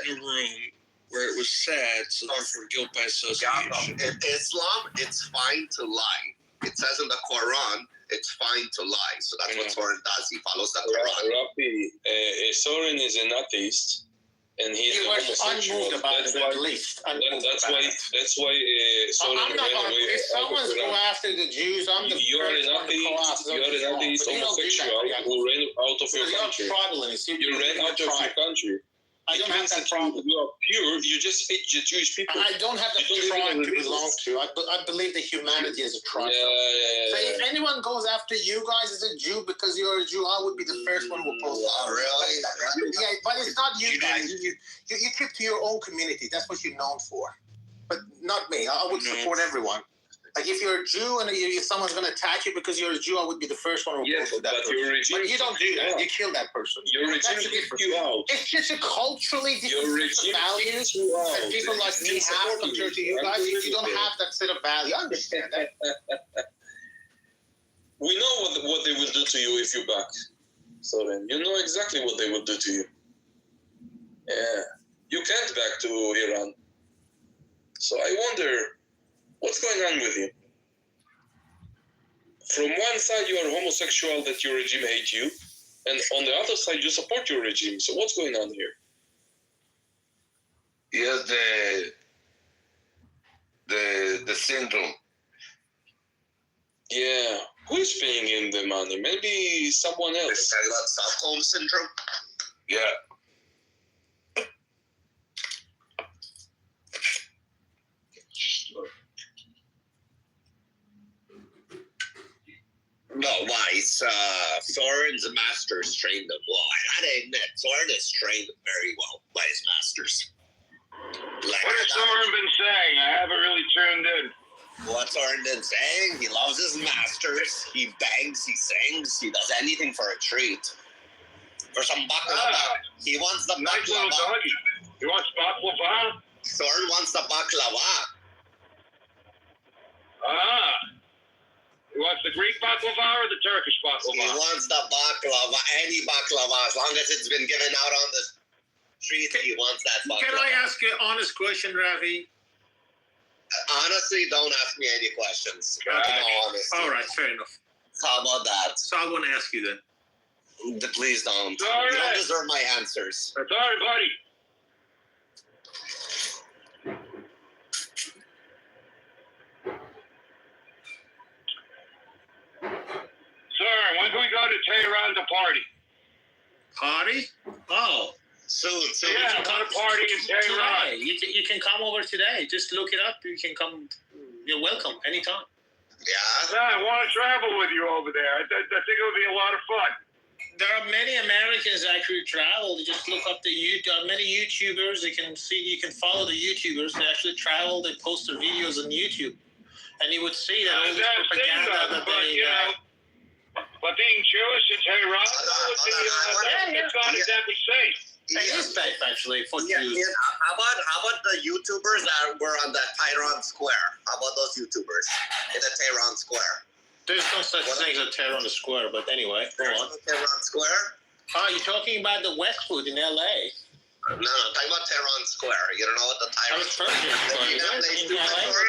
in a room where it was said, so therefore guilt by association. In Islam, it's fine to lie. It says in the Quran, it's fine to lie. So that's what Soren does. He follows the Quran. Rafi, Soren is an atheist, and he's he was unmoved about it, at least. That's why Soren I'm not going to, if someone's go after the Jews, I'm the first one to call out. You're an atheist homosexual who ran out of your country. You ran out of your country. I don't have that problem. You are pure. You just hate the Jewish people. I don't have the tribe to belong to. I believe that humanity is a tribe. So if anyone goes after you guys as a Jew because you're a Jew, I would be the first one who oppose that. Oh, really? Yeah, but it's not you guys. You keep to your own community. That's what you're known for. But not me. I would support everyone. Like if you're a Jew and if someone's going to attack you because you're a Jew, I would be the first one to oppose that person. But you don't do that. You kill that person. Your regime kicked you out. It's just a culturally different values that people like me have compared to you guys. You don't have that set of value. I understand that. We know what they will do to you if you back. So then you know exactly what they will do to you. Yeah. You can't back to Iran. So I wonder, what's going on with you? From one side, you are homosexual that your regime hates you, and on the other side, you support your regime. So what's going on here? He has the syndrome. Yeah. Who is paying him the money? Maybe someone else. Stockholm syndrome? Yeah. No, why? Soren's masters trained him well. I gotta admit, Soren is trained very well by his masters. Like, what has Soren been saying? I haven't really tuned in. What's Soren been saying? He loves his masters. He bangs, he sings, he does anything for a treat. For some baklava. He wants the nice baklava. Little doggy. He wants baklava? Soren wants the baklava. He wants the Greek baklava or the Turkish baklava? He wants the baklava, any baklava, as long as it's been given out on the street, he wants that baklava. Can I ask you an honest question, Ravi? Honestly, don't ask me any questions. All right, fair enough. How about that? So I want to ask you then. Please don't. Sorry. You don't deserve my answers. Sorry, buddy. Sir, when can we go to Tehran to party? Party? Oh. Soon. Yeah, I want to party in Tehran. You can come over today. Just look it up. You can come. You're welcome anytime. Yeah? I want to travel with you over there. I think it would be a lot of fun. There are many Americans that actually travel. You just look up many YouTubers. You can follow the YouTubers. They actually travel. They post their videos on YouTube. And you would see that all this propaganda that but being Jewish in Tehran, it's not exactly safe. It is safe, actually, for Jews. Yeah. How about the YouTubers that were on the Tehran Square? How about those YouTubers in the Tehran Square? There's no such thing as a Tehran Square, but anyway, go on. Tehran Square? Oh, you're talking about the Westwood in L.A.? No, I'm talking about Tehran Square. You don't know what the Tehran Square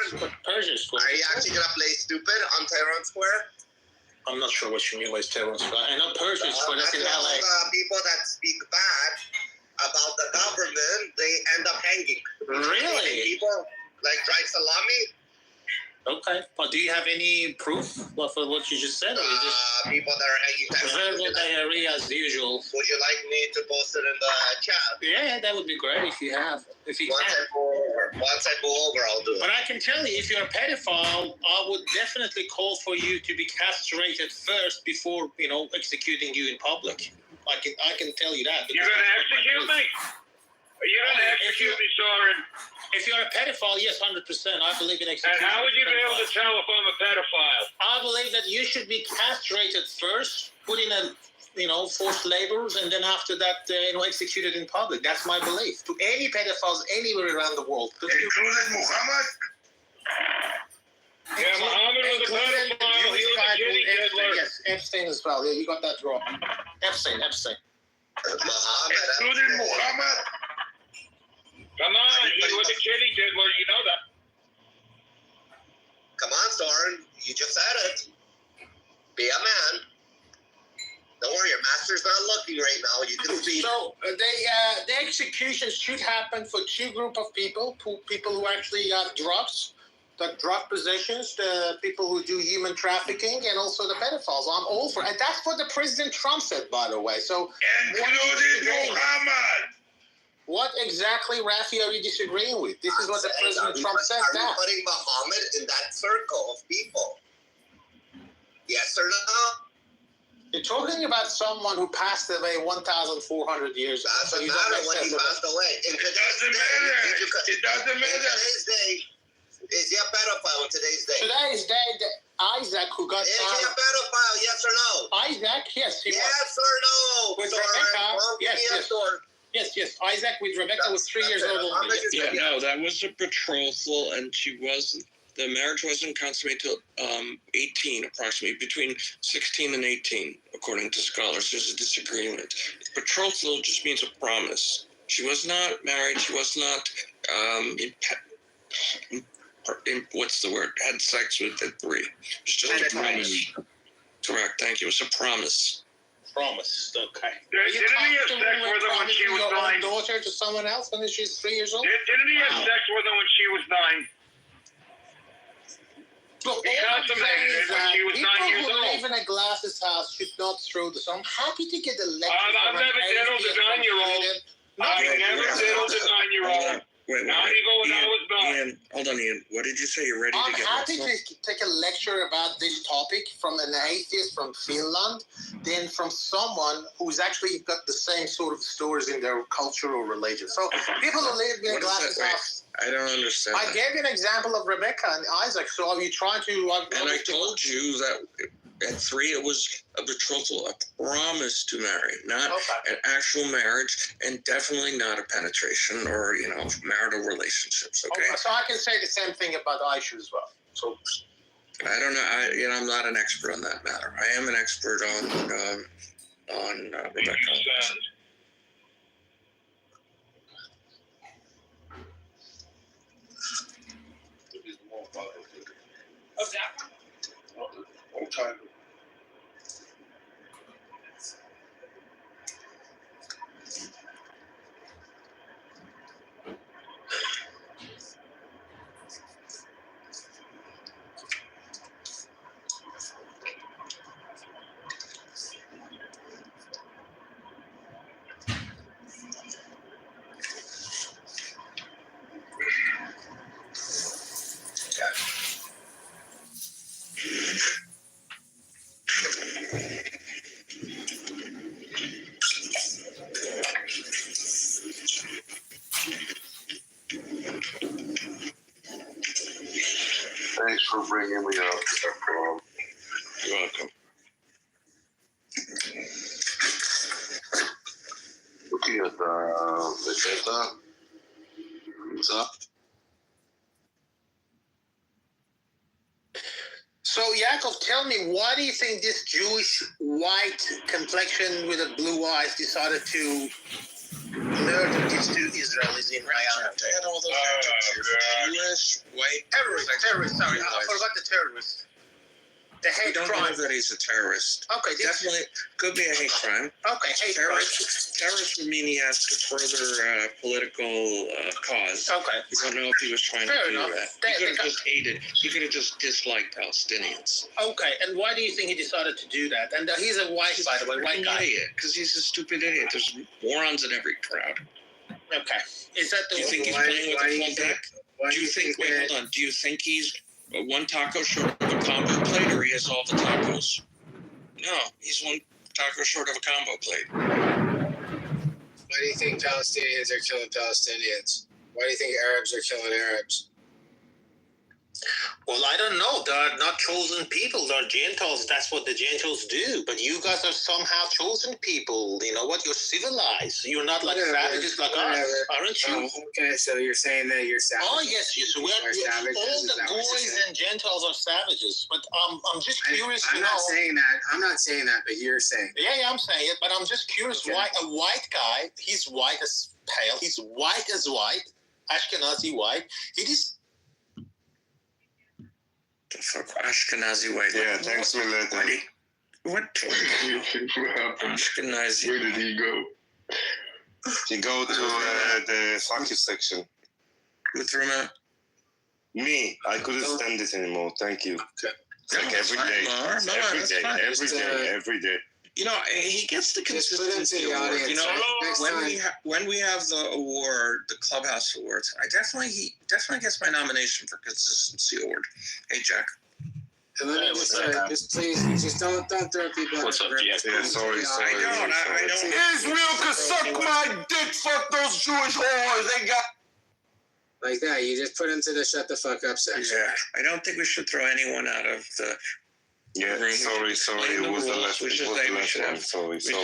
is? Persian Square. Are you actually going to play stupid on Tehran Square? I'm not sure what you mean by Tehran Square. I know Persian Square, that's in L.A. People that speak bad about the government, they end up hanging. Really? People like dry salami. Okay. But do you have any proof for what you just said? Or you just people that are hanging. verbal diarrhea as usual. Would you like me to post it in the chat? Yeah, that would be great if you have. If you once I go over, I'll do it. But I can tell you, if you're a pedophile, I would definitely call for you to be castrated first before, executing you in public. I can tell you that. You're going to execute me? Are you going to execute me, Soren? If you're a pedophile, yes, 100%. I believe in execution. And how would you be able to tell if I'm a pedophile? I believe that you should be castrated first, put in forced labors, and then after that, executed in public. That's my belief. To any pedophiles anywhere around the world. Including Muhammad? Yeah, Muhammad was a pedophile. He was a kitty diddler. Yes, Epstein as well. Yeah, you got that wrong. Epstein. Including Muhammad? Jenny did. Well, you know that. Come on, Soren. You just said it. Be a man. Don't worry, your master's not looking right now. You can see. So the executions should happen for two group of people who actually have drugs, the drug possessions, the people who do human trafficking, and also the pedophiles. I'm all for, and that's what the President Trump said, by the way. So Including Muhammad. what exactly, Rafi, are you disagreeing with? This is what the President Trump said. Are That. we putting Muhammad in that circle of people? Yes or no? You're talking about someone who passed away 1,400 years ago. Doesn't So you don't matter make when he sense of it. passed away. In It today's doesn't day, matter. in It doesn't matter. today's day, is he a pedophile in today's day? Today's day, Isaac, who got Is he a found. pedophile? Yes or no? Isaac, yes, he was. Yes or no? With Soren, Rebecca, well, give yes, me a yes. sword. Yes. Isaac with Rebecca was 3 years old only. Yeah, no, that was a betrothal, and the marriage wasn't consummated till 18, approximately, between 16 and 18, according to scholars. There's a disagreement. Betrothal just means a promise. She was not married. She was not, what's the word? Had sex with the three. It was just a promise. Correct, thank you. It was a promise. Promise. Okay. Didn't he have sex with her when she was your 9? own daughter to someone else when she's 3 years old? Didn't he have sex with her when she was 9? Look, He all I'm consummated saying it is when that she was 9 people years who old. live in a glass's house should not throw this. I'm happy to get a lecture I've from an never diddled a atheist from 9-year-old. Sweden. I Wait, never wait, diddled a 9-year-old. Wait, Now you go when I was 9. Ian, hold on, Ian. What did you say? You're ready I'm to get happy this to take a lecture about this topic from an atheist from Finland than from someone who's actually got the same sort of stories in their culture or religion. So people who live in a What is glass's that? Wait. house. I don't understand. I that. gave you an example of Rebecca and Isaac. So are you trying to? And I told you that at 3 it was a betrothal, a promise to marry, not Okay. an actual marriage, and definitely not a penetration or marital relationships. Okay. So I can say the same thing about Aisha as well. So I don't know. I'm not an expert on that matter. I am an expert on Rebecca. Thanks for bringing me up. You're welcome. Looking at the data, what's up? So, Yaakov, tell me, why do you think this Jewish white complexion with the blue eyes decided to murder these two Israelis in Rayana? They had all those Jewish, white Terrorist, sorry, I forgot the terrorist. The We hate don't crime. know that he's a terrorist. Okay, Definitely could be a hate crime. Okay, hate crime. Terrorist would mean he has a further political cause. Okay. We don't know if he was trying Fair to do enough. that. They- He could they have just hated. He could have just disliked Palestinians. Okay, and why do you think he decided to do that? And he's a white, by the way, white guy. Idiot, because he's a stupid idiot. There's morons in every crowd. Okay. Is that the Do you think he's playing with a full deck? Do you think? Wait, hold on. Do you think he's one taco short of a combo plate, or he has all the tacos? No, he's one taco short of a combo plate. Why do you think Palestinians are killing Palestinians? Why do you think Arabs are killing Arabs? Well, I don't know. They're not chosen people. They're Gentiles. That's what the Gentiles do. But you guys are somehow chosen people. You know what? You're civilized. You're not like Whatever, savages like us, whatever. aren't you? Oh, okay, so you're saying that you're savage. Oh, yes, yes. Are savages, All is the that what you're boys saying? and Gentiles are savages. But I'm just curious I'm to not know. saying that. I'm not saying that, but you're saying. Yeah, I'm saying it. But I'm just curious Okay. why a white guy, he's white as pale, he's white as white, Ashkenazi white. He just The fuck, Ashkenazi white. Yeah, thanks, Milton. What? Ashkenazi. Where did he go? You go to the funky section. Who threw him out? Me, I couldn't stand it anymore. Thank you. It's like every fine, day. Mar. It's No, every that's day, fine. every day. You know, he gets the Just put it into consistency the award. audience. You know, Next when time. we have the award, the Clubhouse Awards, he definitely gets my nomination for consistency award. Hey, Jack. And let me just say, just please, just don't throw people out. What's up, the yeah, Yeah, sorry. I don't. Israel can suck my dick. Fuck those Jewish whores. They got. Like that, you just put into the shut the fuck up section. Yeah, I don't think we should throw anyone out of the. Yeah, sorry. Explain the It was the rules. last. We It should was say the we last should one. have- Sorry. should I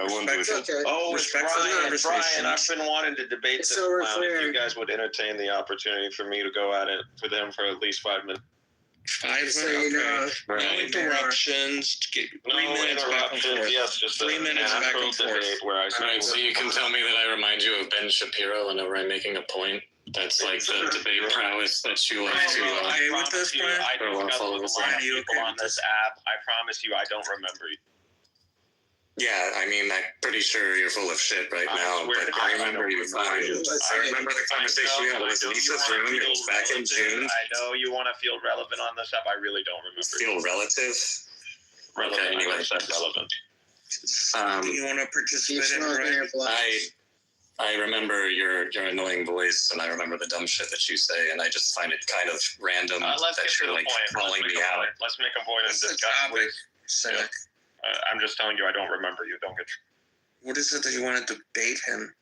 have, won't do It's it. okay. Oh, it's Respectful Brian. conversation. I've been wanting to debate It's this so clown. If clear. you guys would entertain the opportunity for me to go at it with him for at least 5 minutes. 5 Just so minutes. you Okay. know, No Right. interruptions. Get 3 No minutes back and interruptions. forth. Yes, just 3 a minutes back natural and forth. debate where I. All right, so you can tell me that I remind you of Ben Shapiro whenever I'm making a point. That's like the debate prowess that you like to. Okay with this, Brian? I Or discuss follow with a this lot line. of Are you people okay on with this this? app. I promise you, I don't remember you. Yeah, I mean, I'm pretty sure you're full of shit right I now, swear but to God, I remember you fine. you. I remember the conversation we had. It was Lisa's room. It was back in June. I know you want to feel relevant on this app. I really don't remember. Feel relative. relevant. Okay, anyway. I said relevant. Do you want to keep participate in smoking Brian? your blunt. I remember your annoying voice, and I remember the dumb shit that you say, and I just find it kind of random Let's that get to you're the like point. calling me out. Let's make a point and What's the discuss. topic, Please. Cynic? I'm just telling you, I don't remember you. Don't get. What is it that you want to debate him?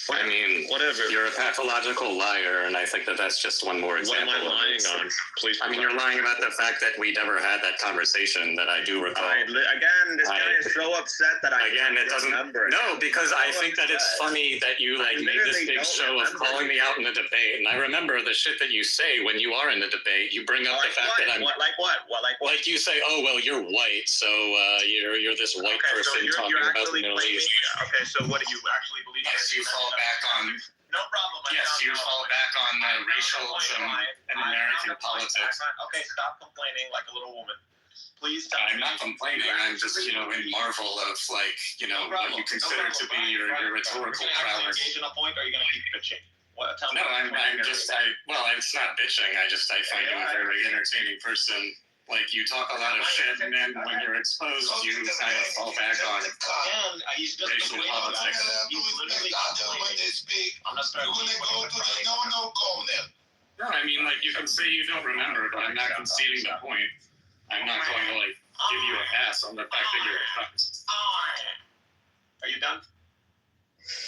I mean, Whatever. you're a pathological liar, and I think that that's just one more What am example. I of lying it. on? Please. I mean, you're lying about the fact that we never had that conversation that I do recall. Again, this guy is so upset that I Again, it can't doesn't. remember. No, because I think that it's upset. funny that you I like made this literally big don't show of remember. calling me out in a debate, and I remember the shit that you say when you are in the debate. You bring up Like the fact what? that I'm. Like what? Like you say, oh well, you're white, so you're this white Okay, so person you're talking about the actually Middle claiming. East. Okay, so what do you actually believe? Yes, you fall back on. No problem. I Yes, found you out. fall back on I found the racialism point, and Ryan. I American found the point. politics. Okay, stop complaining like a little woman. Please tell I'm me. not complaining. I'm just, in marvel of No what problem. you consider to be your rhetorical Are you gonna actually prowess. engage in a point, or are you going to keep bitching? What? Tell No, me. it's not bitching. I find you a very entertaining person. Like, you talk a lot of shit, and then when you're exposed, you kind of fall back on. Again, he's just Racial complaining. politics. He's literally complaining. I'm not starting to No, I mean, like, you can say you don't remember, but I'm not conceding the point. I'm not going to, give you a pass on the fact that you're a cunt. Are you done?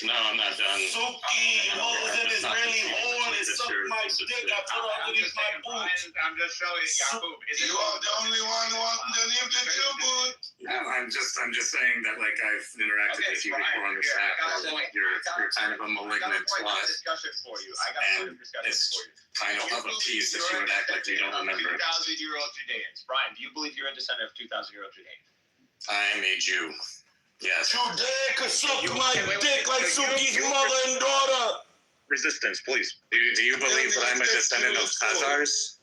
No, I'm not done. Suki, hoes in Israeli horn and suck my dick. I put on I'm with just my saying, boots. I'm just showing you, Yakub. You are the only one who underneath the tube. No, I'm just saying that, like, I've interacted with you before on this app, and you're kind of a I got a malignant point of slut. discussion for you. I got a point of discussion It's for you. kind of a piece that you would act like you don't remember. 2,000-year-old Judeans. Brian, do you believe you're a descendant of 2,000-year-old Judeans? I'm a Jew. Yes. Today could suck my dick like Suki's mother and daughter. Resistance, please. Do you believe that I'm a descendant of Khazars?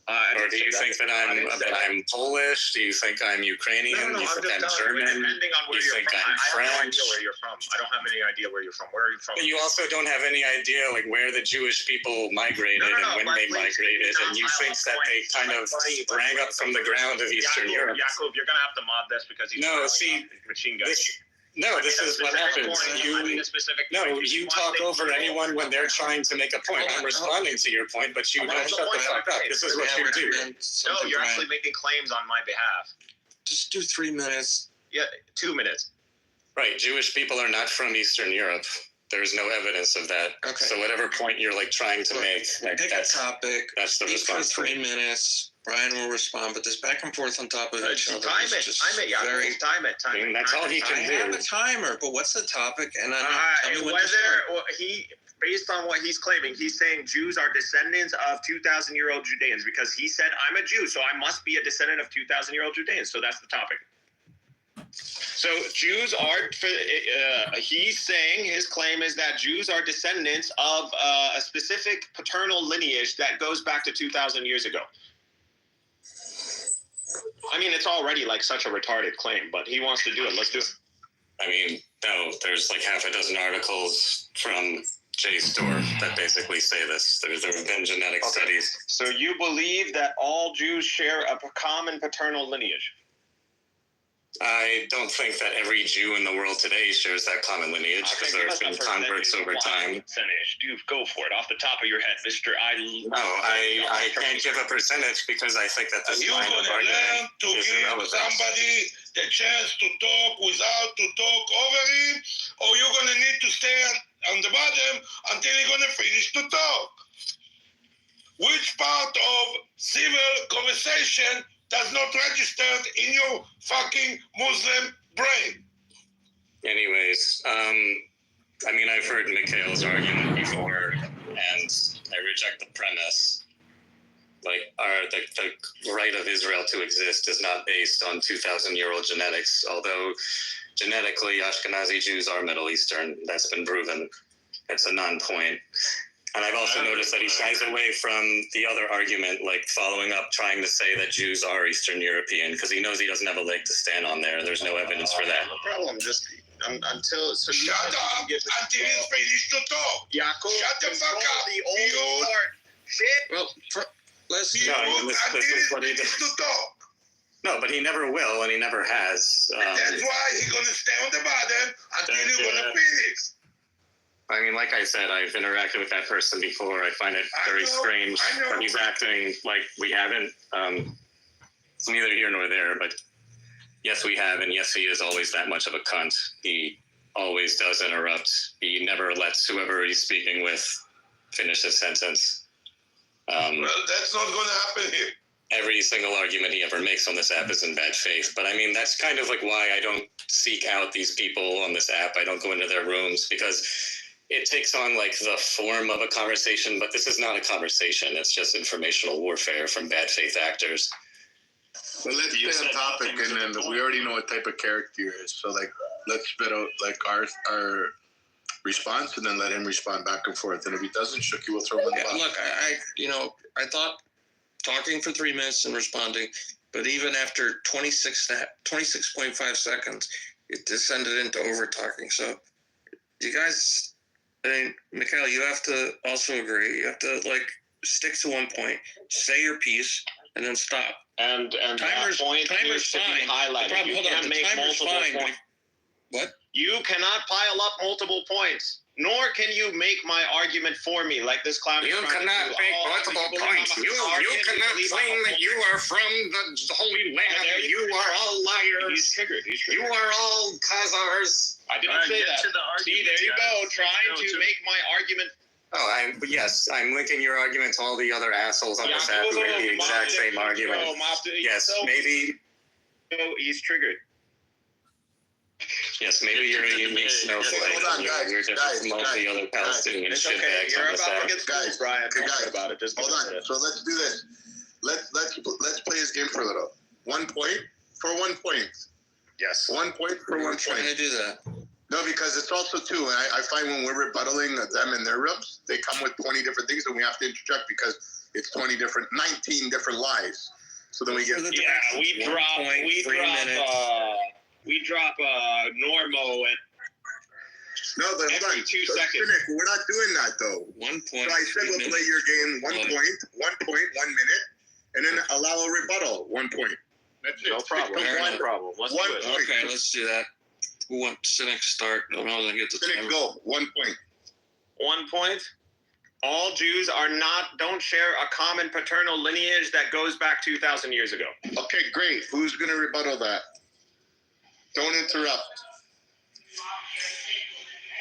Or do you think that I'm Polish? Do you think I'm Ukrainian? No, Do you think I'm German? Depending on where You you're think from, I'm I have no French? idea where you're from. I don't have any idea where you're from. Where are you from? But you also don't have any idea where the Jewish people migrated and when they migrated, and you think that they kind of sprang up from the ground of Eastern Europe. Yakub, you're gonna have to mod this because he's No, firing see, off machine guns. This is what happens. You talk over anyone when they're trying to make a point. I'm responding to your point, but you don't shut the fuck up. This is what you do. No, you're actually making claims on my behalf. Just do 3 minutes. Yeah, 2 minutes. Right, Jewish people are not from Eastern Europe. There's no evidence of that. Okay. So whatever point you're trying to make, Pick a topic. that's the Speak for response. 3 minutes. Brian will respond, but this back and forth on top of each other Time is it, just Yakub. very. Time it. I mean, that's all he I can have do. a timer, but what's the topic? And I tell me when to start. Based on what he's claiming, he's saying Jews are descendants of 2,000-year-old Judeans because he said I'm a Jew, so I must be a descendant of 2,000-year-old Judeans. So that's the topic. So Jews are, he's saying, his claim is that Jews are descendants of a specific paternal lineage that goes back to 2,000 years ago. I mean, it's already like such a retarded claim, but he wants to do it. Let's do it. I mean, no, there's like half a dozen articles from JSTOR that basically say this. There have been genetic studies. So you believe that all Jews share a common paternal lineage? I don't think that every Jew in the world today shares that common lineage because there have been converts over time. Percentage. Do go for it off the top of your head, Mr. No, I can't give a percentage because I think that this You're line going of to learn argument to is give irrelevant. somebody the chance to talk without to talk over him, or you're going to need to stay on the bottom until you're going to finish to talk. Which part of civil conversation does not register in your fucking Muslim brain? Anyways, I mean, I've heard Mikhail's argument before, and I reject the premise. Like, the right of Israel to exist is not based on 2,000-year-old genetics, although genetically Ashkenazi Jews are Middle Eastern. That's been proven. It's a non-point. And I've also noticed that he shies away from the other argument, like following up, trying to say that Jews are Eastern European, because he knows he doesn't have a leg to stand on there. There's no evidence for that. No problem. Just until so Shut up until he's finished to talk. Yaakov, Shut the fuck up. The old part. Shit. Well, let's. No, I mean, this is what he does. To talk. No, but he never will, and he never has. That's why he's gonna stay on the bottom until you're gonna finish. I mean, like I said, I've interacted with that person before. I find it very strange that he's acting like we haven't. It's neither here nor there, but yes, we have, and yes, he is always that much of a cunt. He always does interrupt. He never lets whoever he's speaking with finish his sentence. Well, that's not going to happen here. Every single argument he ever makes on this app is in bad faith. But I mean, that's kind of like why I don't seek out these people on this app. I don't go into their rooms because it takes on like the form of a conversation, but this is not a conversation. It's just informational warfare from bad faith actors. Well, let's stay on topic, and then we already know what type of character he is. So, like, let's spit out like our response, and then let him respond back and forth. And if he doesn't, Shuki will throw him in the box. Look, I thought talking for 3 minutes and responding, but even after 26.5 seconds, it descended into over talking. So, you guys. I mean, Mikhail, you have to also agree. You have to stick to one point, say your piece, and then stop. And timer's fine. Highlighted. You can't make multiple points. What? You cannot pile up multiple points. Nor can you make my argument for me, like this clown. You cannot make multiple points. You cannot claim that you are from the Holy Land. You are all liars. He's triggered. You are all Khazars. I didn't say that. See, there you go, trying to make my argument. Oh, yes, I'm linking your argument to all the other assholes on this app who made the exact same argument. Yes, maybe. He's triggered. Yes, maybe you're a unique snowflake. Hold on, guys. You're different from all the other Palestinian shitbags on this app. Guys, Brian. guys, about it. Just hold on. So let's do this. Let's play this game for a little. 1 point for 1 point. Yes. 1 point for 1 point. Trying to do that. No, because it's also too, and I find when we're rebuttaling them in their rooms, they come with 20 different things, and we have to interject because it's 19 different lies. So then we get we drop Normo at every 2 seconds. Cynic, we're not doing that though. 1 point. So I said we'll play your game 1 point, 1 minute, and then allow a rebuttal 1 point. That's it. No problem. No problem. Let's do it. Okay, let's do that. Who wants Cynic start? I don't know how to get the Cynic, go. 1 point. 1 point. All Jews don't share a common paternal lineage that goes back 2,000 years ago. Okay, great. Who's going to rebuttal that? Don't interrupt.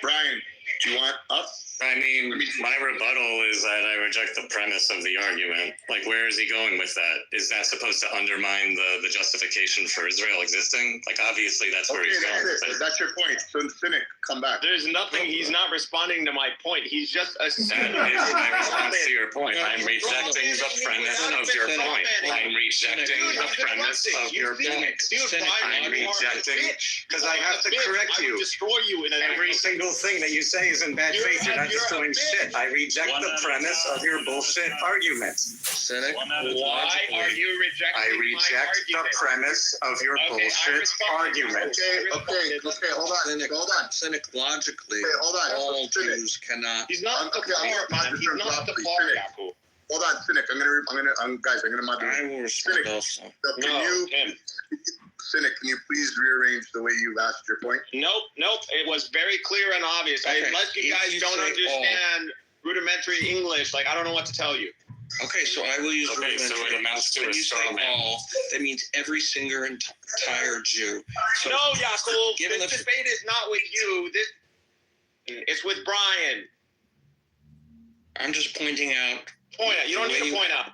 Brian, do you want up? I mean, my rebuttal is that I reject the premise of the argument. Like, where is he going with that? Is that supposed to undermine the justification for Israel existing? Like, obviously, that's where he's going. That's your point. So, Cynic, come back. There's nothing. He's not responding to my point. He's just assuming. That is my response to your point. I'm rejecting the premise of your point. I'm rejecting the premise of your point. I'm rejecting, because I have to correct you. Destroy you in every single thing that you say is in bad faith. You're not just doing shit. I reject the premise of your bullshit argument. Cynic, why are you rejecting I reject the premise of your bullshit argument. Okay, hold on. Cynic, logically, Okay, hold on. all Cynic. Jews cannot. He's not the Okay, I'm part, gonna man. He's not the part, Yaku. Hold on, Cynic. I'm gonna moderate. I will respond Cynic. also. Cynic, can you please rearrange the way you asked your point? Nope. It was very clear and obvious. Okay, Unless you guys if you don't say understand rudimentary English, like I don't know what to tell you. Okay, so I will use Okay, so it amounts to when a you say straw man. all, that means every single entire Jew. So, No, Yaku, given this the- debate is not with you. It's with Brian. I'm just pointing out. Point out. You don't need to point out.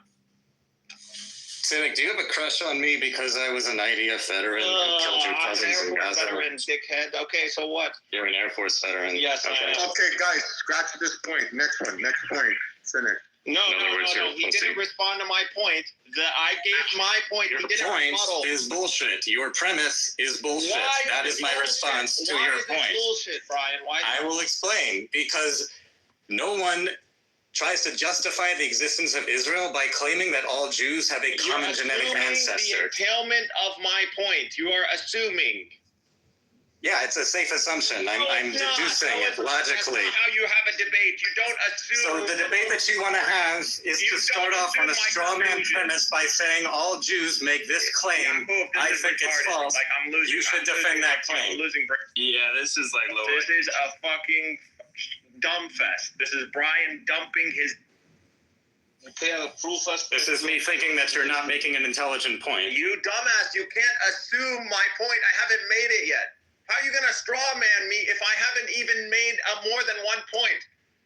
Cynic, do you have a crush on me because I was an IDF veteran who killed your I'm cousins an in Air Force Gaza? veteran, dickhead. Okay, so what? You're an Air Force veteran. Yes, I okay. am. Okay, guys, scratch this point. Next point. Cynic. No. He Pussy. didn't respond to my point. I gave my point. Your He didn't point rebuttal. is bullshit. Your premise is bullshit. Why That is is it my bullshit? response to Why your is it point. bullshit, Brian? Why? I will explain. Because no one tries to justify the existence of Israel by claiming that all Jews have a common genetic ancestor. The entailment of my point. You are assuming. Yeah, it's a safe assumption. I'm deducing it logically. That's not how you have a debate. You don't assume. So the debate that you want to have is to start off on a straw man premise by saying all Jews make this claim. I think it's false. Like I'm losing. You should defend that claim. I'm losing. Yeah, this is like lower. This is a fucking dumb fest. This is Brian dumping his. This is me thinking that you're not making an intelligent point. You dumbass! You can't assume my point. I haven't made it yet. How are you gonna straw man me if I haven't even made more than one point?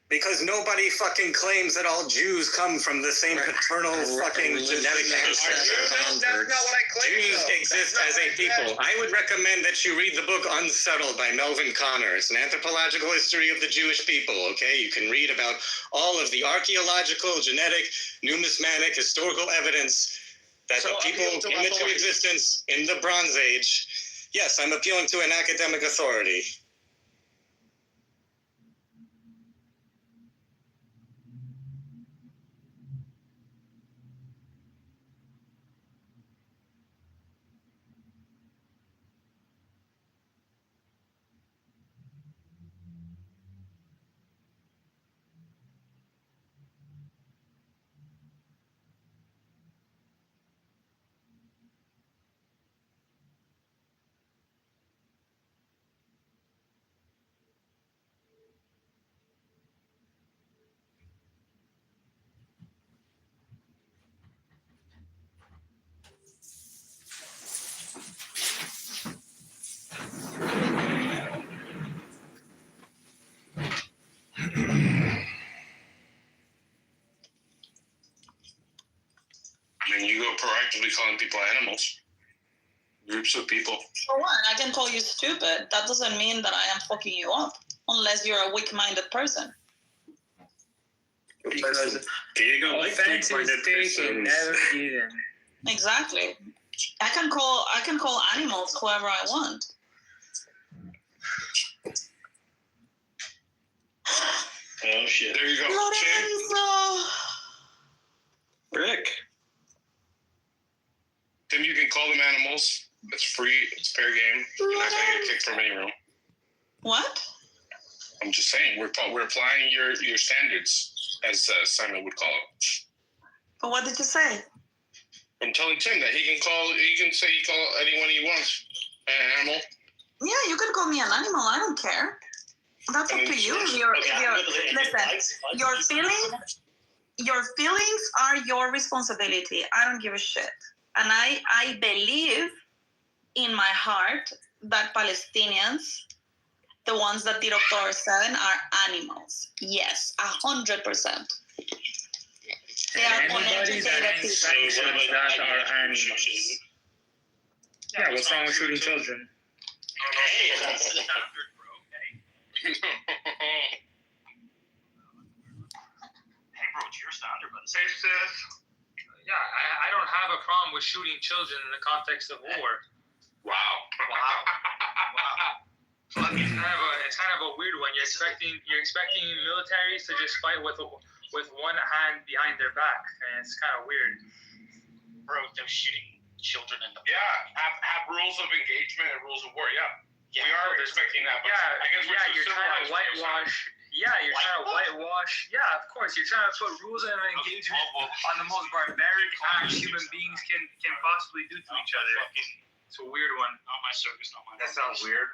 Because nobody fucking claims that all Jews come from the same paternal fucking genetic ancestry. That's not what I claim. Jews exist as a people. I would recommend that you read the book Unsettled by Melvin Connor. It's an anthropological history of the Jewish people, okay? You can read about all of the archaeological, genetic, numismatic, historical evidence that the people came into existence in the Bronze Age. Yes, I'm appealing to an academic authority. I mean, you go proactively calling people animals. Groups of people. For one, I can call you stupid. That doesn't mean that I am fucking you up, unless you're a weak-minded person. Because Diego, offense is taken, never given. Exactly. I can call animals whoever I want. Oh shit. There you go. Lorenzo. Rick. Then you can call them animals. It's free. It's fair game. You're not going to get kicked from any room. What? I'm just saying, we're applying your standards, as Simon would call it. But what did you say? I'm telling Tim that he can say he call anyone he wants an animal. Yeah, you can call me an animal. I don't care. That's up to you. Listen, your feelings are your responsibility. I don't give a shit. And I believe in my heart that Palestinians the ones that Tiro Torres said are animals. Yes, 100%. They are Anybody that uneducated hangs people. sanctions that are animals. Yeah, what's wrong with shooting children? Hey, that's the standard, bro. Hey, bro, it's your standard, but Hey, sis. Yeah, I don't have a problem with shooting children in the context of war. Wow. Wow. It's kind of a weird one. You're expecting militaries to just fight with one hand behind their back, and it's kind of weird. bro, they're shooting children in the Have rules of engagement and rules of war. Yeah. We are expecting that. But I guess you're trying to whitewash. Yeah, you're trying to whitewash. Yeah, of course, you're trying to put rules and engagement on the most barbaric acts human beings can possibly do to each other. It's a weird one. Not my circus, not my. That sounds weird.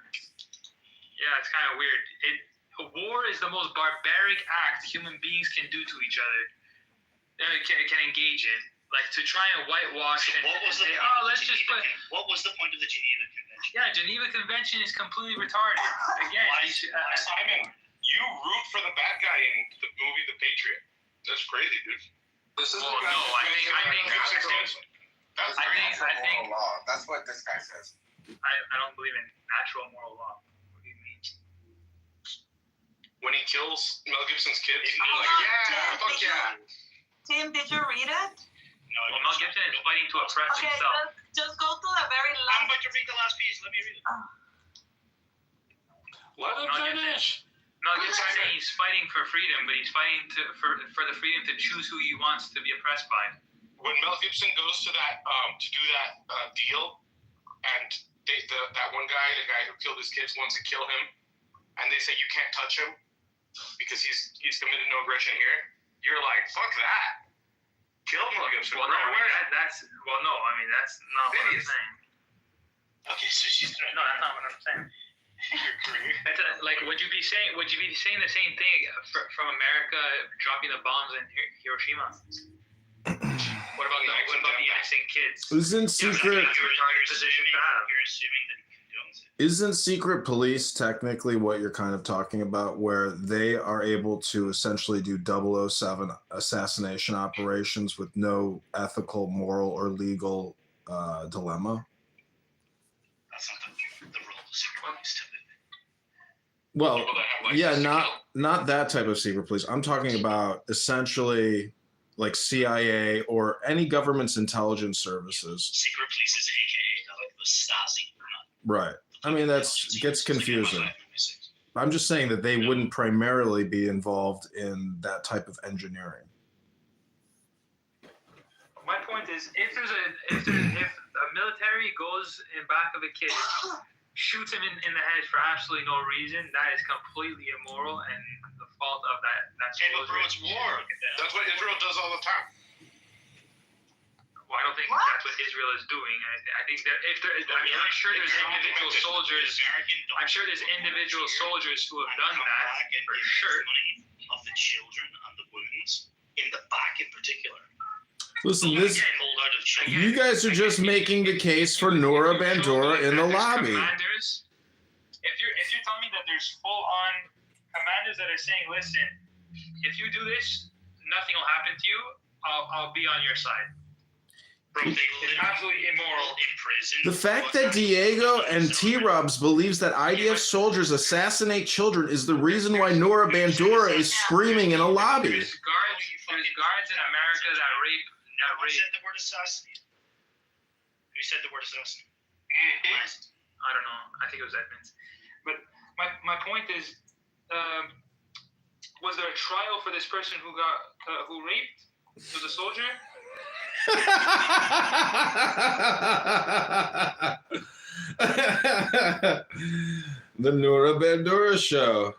Yeah, it's kind of weird. War is the most barbaric act human beings can do to each other. Can engage in. Like to try and whitewash So and what was say, the oh, let's just put. What was the point of the Geneva Convention? Yeah, Geneva Convention is completely retarded. Again, Simon, you root for the bad guy in the movie The Patriot. That's crazy, dude. This is I think moral law. That's what this guy says. I don't believe in natural moral law. What do you mean? When he kills Mel Gibson's kids, Oh, you're like, yeah, fuck yeah. Tim, did you read it? No, Well, Mel Gibson is fighting to oppress Okay, himself. just go to the very I'm last. going to read the last piece. Let me read it. Let him finish. Mel Gibson saying he's fighting for freedom, but he's fighting for the freedom to choose who he wants to be oppressed by. When Mel Gibson goes to that to do that deal, and that one guy, the guy who killed his kids, wants to kill him, and they say you can't touch him because he's committed no aggression here. You're like, fuck that. Kill Mel Gibson. Well, no, I mean, that's not what I'm saying. Okay, so she's No, that's not what I'm saying. Like, would you be saying the same thing from America dropping the bombs in Hiroshima? What about the innocent kids? Isn't secret? You're assuming that he condones it. Isn't secret police technically what you're kind of talking about, where they are able to essentially do 007 assassination operations with no ethical, moral, or legal dilemma? That's not the role of the secret police to Well, yeah, not that type of secret police. I'm talking about essentially like CIA or any government's intelligence services. Secret police is AKA like the Stasi. Right. I mean, gets confusing. I'm just saying that they wouldn't primarily be involved in that type of engineering. My point is, if a military goes in back of a kid, shoots him in the head for absolutely no reason, that is completely immoral and the fault of that. Hey, but bro, it's war. That's what Israel does all the time. Well, I don't think that's what Israel is doing. I think that I'm sure there's individual soldiers. I'm sure there's individual soldiers who have done that for sure. Of the children and the wounds in the back in particular. Listen, you guys are just making the case for Nora Bandura in the lobby. Commanders, if you're telling me that there's full-on commanders that are saying, listen, if you do this, nothing will happen to you. I'll be on your side. Bro, it's absolutely immoral in prison. The fact that Diego and T-Rubs believes that IDF soldiers assassinate children is the reason why Nora Bandura is screaming in a lobby. There's guards in America that rape. Who said the word assassinate? Who said the word assassinate? I don't know. I think it was Edmonds. But my point is, was there a trial for this person who raped? Was a soldier? The Nora Bandura Show.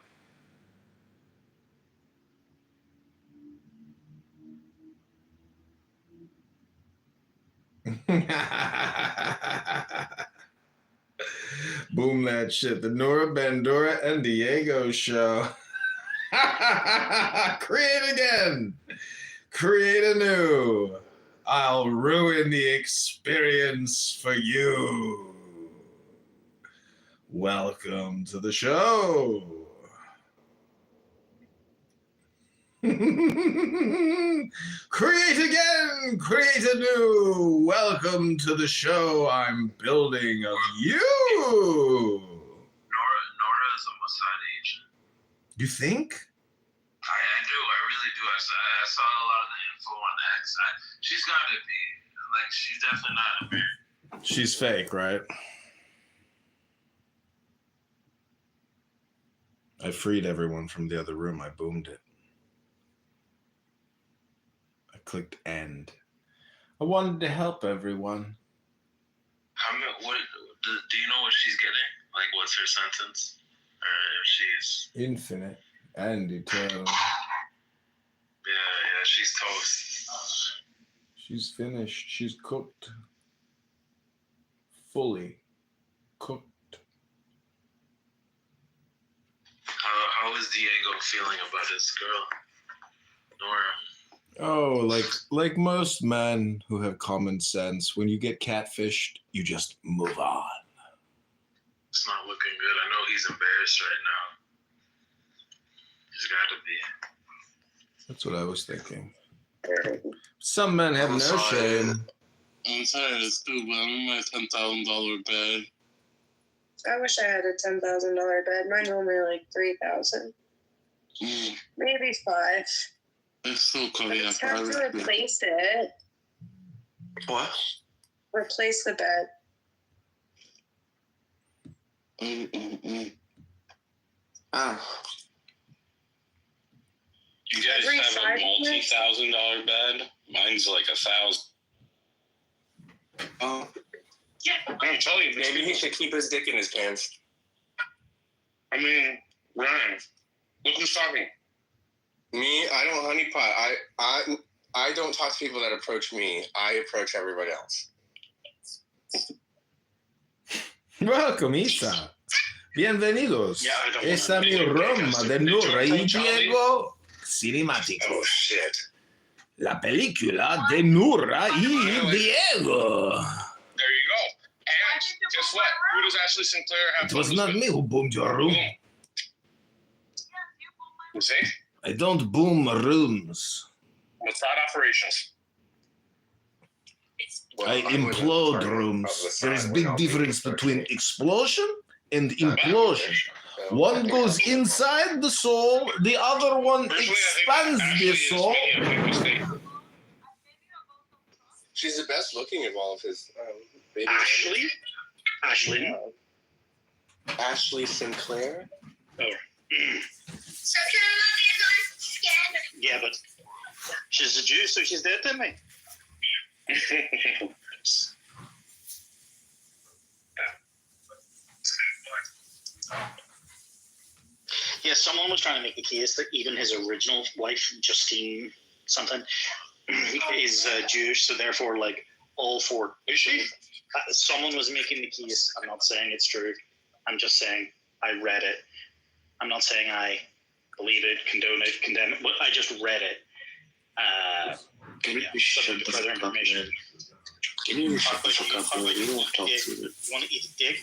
Boom that shit. The Nora Bandura and Diego Show. Create again. Create anew. I'll ruin the experience for you. Welcome to the show. Create again, create anew. Welcome to the show I'm building of you. Nora is a Mossad agent. You think? I do. I really do. I saw a lot of the info on X. She's got to be. Like, she's definitely not American. She's fake, right? I freed everyone from the other room. I boomed it. I clicked end. I wanted to help everyone. What do you know what she's getting? Like, what's her sentence? Or if she's Infinite and eternal. Yeah, she's toast. She's finished. She's cooked. Fully cooked. How is Diego feeling about his girl, Nora? Oh, like most men who have common sense, when you get catfished, you just move on. It's not looking good. I know he's embarrassed right now. He's got to be. That's what I was thinking. Some men have no shame. I'm sorry, it's too bad. I'm in my $10,000 bed. I wish I had a $10,000 bed. Mine only like $3,000. Maybe $5,000. It's so cool. But it's time to replace it. What? Replace the bed. Ah. You guys Every have a 5 years? multi-$1,000 bed? Mine's like $1,000. Oh. Yeah. I'm telling you, maybe he should keep his dick in his pants. I mean, Ryan, look who's talking. Me, I don't honeypot. I don't talk to people that approach me. I approach everybody else. Welcome, Isa. Bienvenidos. Esta es mi Roma de Nora y Diego Cinemáticos. Oh, shit. La película de Nora y Diego. There you go. And guess what? Who does Ashley Sinclair have? It was not me who boomed your room. You see? I don't boom rooms. It's not operations. I implode rooms. There's a big difference between explosion and implosion. One goes inside the soul, the other one expands the soul. She's the best looking of all of his baby. Ashley? Ashley? Ashley Sinclair? Oh. Yeah, but she's a Jew, so she's dead to me. Yeah, someone was trying to make the case that even his original wife, Justine something, is Jewish, so therefore, like, all four. Is she? Someone was making the case. I'm not saying it's true. I'm just saying I read it. I'm not saying I believe it, condone it, condemn it. But I just read it. Subject to further information. Can you shut the fuck up, bro? You don't want to talk to me. You want to eat a dick?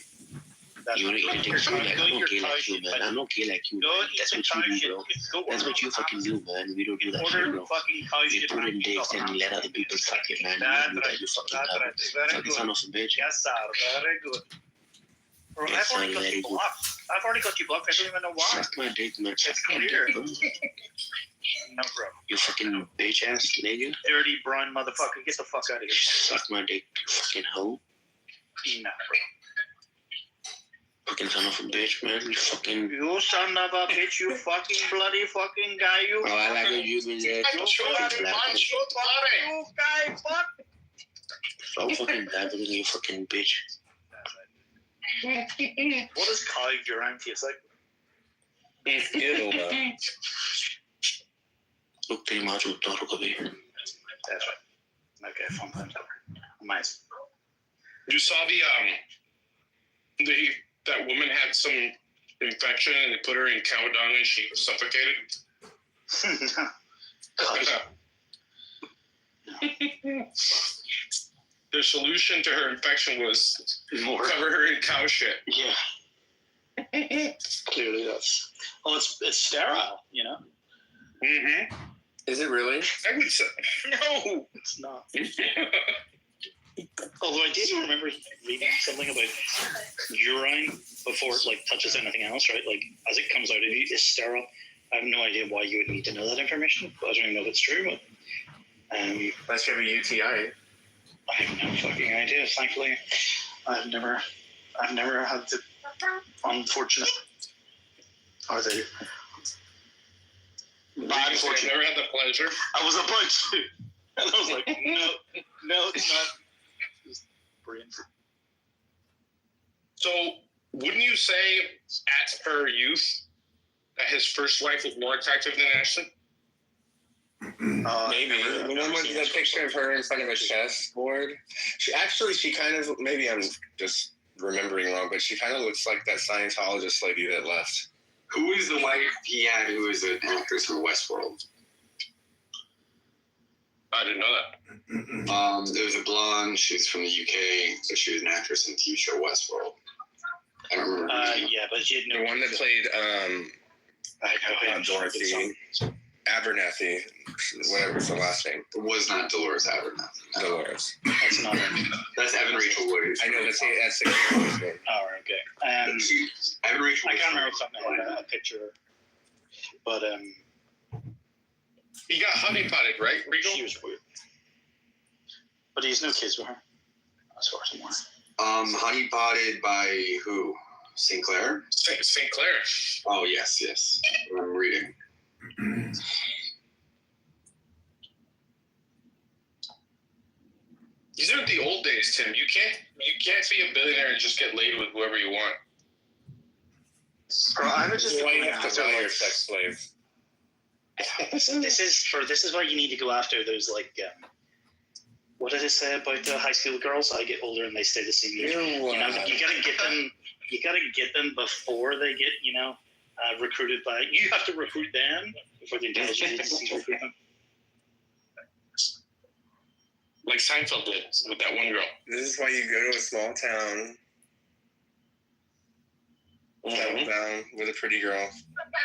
You want to eat a dick too? Like, I'm okay like you, man. I'm okay like you, man. That's what you do, bro. That's what you fucking do, man. We don't do that shit, bro. You put in dicks and let other people fuck it, man. You don't do that, you fucking dumb. Fucking son of a bitch. Yes, sir. Very good. Bro, Yes, I've already got very you good. blocked. I've already got you blocked. I don't even know why. Suck my dick, man. Suck It's my clear. dick, bro. No, bro. You fucking bitch ass nigga. Dirty brown motherfucker. Get the fuck out of here. Suck my dick, you fucking hoe. Nah, bro. Fucking son of a bitch, man. You fucking. You son of a bitch, you fucking bloody fucking guy, you. Oh, I like it. You doing that. You fucking you guy, fuck. I'm fucking blabbering, you fucking bitch. What does cow urine taste like? Ew, Look, pretty much what talk about here. That's right. Okay, fun times over. Nice. You saw that woman had some infection and they put her in cow dung and she suffocated. The solution to her infection was cover her in cow shit. Yeah. Clearly, that's. Well, it's sterile, you know. Mm-hmm. Is it really? I would say No, it's not. Although I did remember reading something about urine before it like touches anything else, right? Like as it comes out of you, it's sterile. I have no idea why you would need to know that information. But I don't even know if it's true. But that's gonna be UTI. I have no fucking idea. Thankfully, I've never had the unfortunate or the bad fortune. Never had the pleasure. I was about to, and I was like, no, it's not. Just brain. So, wouldn't you say at her youth that his first wife was more attractive than Ashley? Maybe. The one with the picture of her in front of a chessboard. She kind of, maybe I'm just remembering wrong, but she kind of looks like that Scientologist lady that left. Who is the wife he had who was an actress for Westworld? I didn't know that. There was a blonde. She's from the UK, so she was an actress in the TV show Westworld. I don't remember. Yeah, but she had no. The one that played Dorothy Abernathy, whatever's the last name. It was not Dolores Abernathy. No. Dolores. That's not her. That's Evan Rachel Wood. I know that's the character's name. Oh, okay. Evan Rachel. I can't remember something like a picture, but he got honeypotted, right, Regal? She was weird. But he's no kids with her, as far as I'm aware. Honeypotted by who? Sinclair? St. Clair. Oh, yes. I'm reading. These aren't the old days, Tim. You can't be a billionaire and just get laid with whoever you want. Bro, I would just why you have to sell your sex slave. This is where you need to go after those like what did it say about the high school girls? I get older and they stay the same age. You gotta get them. You gotta get them before they get recruited by. You have to recruit them before the intelligence agencies recruit them. Like Seinfeld did with that one girl. This is why you go to a small town, settle down with a pretty girl,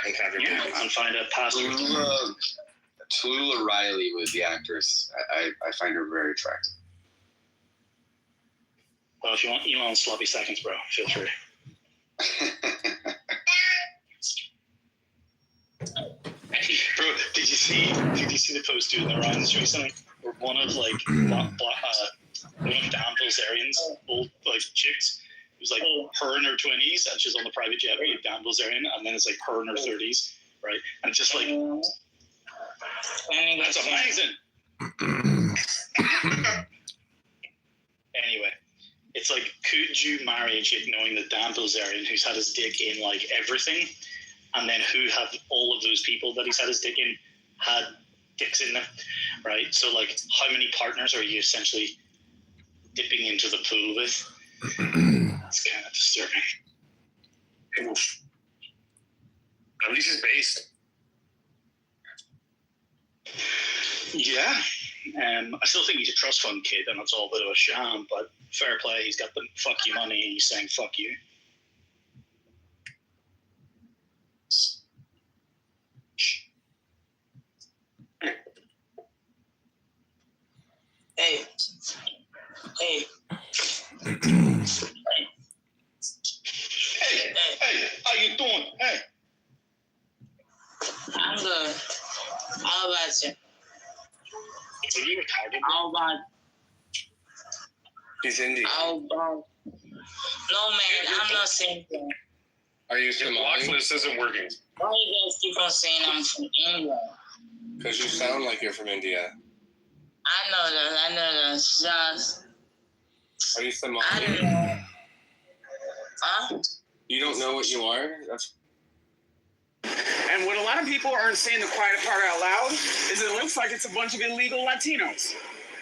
and have your babies. And find a pastor. Tallulah Riley was the actress. I find her very attractive. Well, if you want sloppy seconds, bro, feel free. Bro, did you see the post doing the rounds recently? Where one of Dan Bilzerian's old chicks, it was like her in her 20s and she's on the private jet with Dan Bilzerian, and then it's like her in her 30s, right? And it's just like that's amazing. Anyway, it's like, could you marry a chick knowing that Dan Bilzerian, who's had his dick in like everything, and then who have all of those people that he's had his dick in had dicks in them, right? So like, how many partners are you essentially dipping into the pool with? That's kind of disturbing. At least it's based. Yeah. I still think he's a trust fund kid and it's all a bit of a sham, but fair play, he's got the fuck you money and he's saying fuck you. Hey, how you doing? Hey. I'm good. How about you? Are you retarded? How about? He's Indian. How about? No, man, I'm not saying that. Are you Your Somali? block list isn't working. Why you guys keep on saying I'm from England? Because you sound like you're from India. I know that. Just. Are you Somali? I don't know. Huh? You don't know what you are? That's. And what a lot of people aren't saying the quiet part out loud is it looks like it's a bunch of illegal Latinos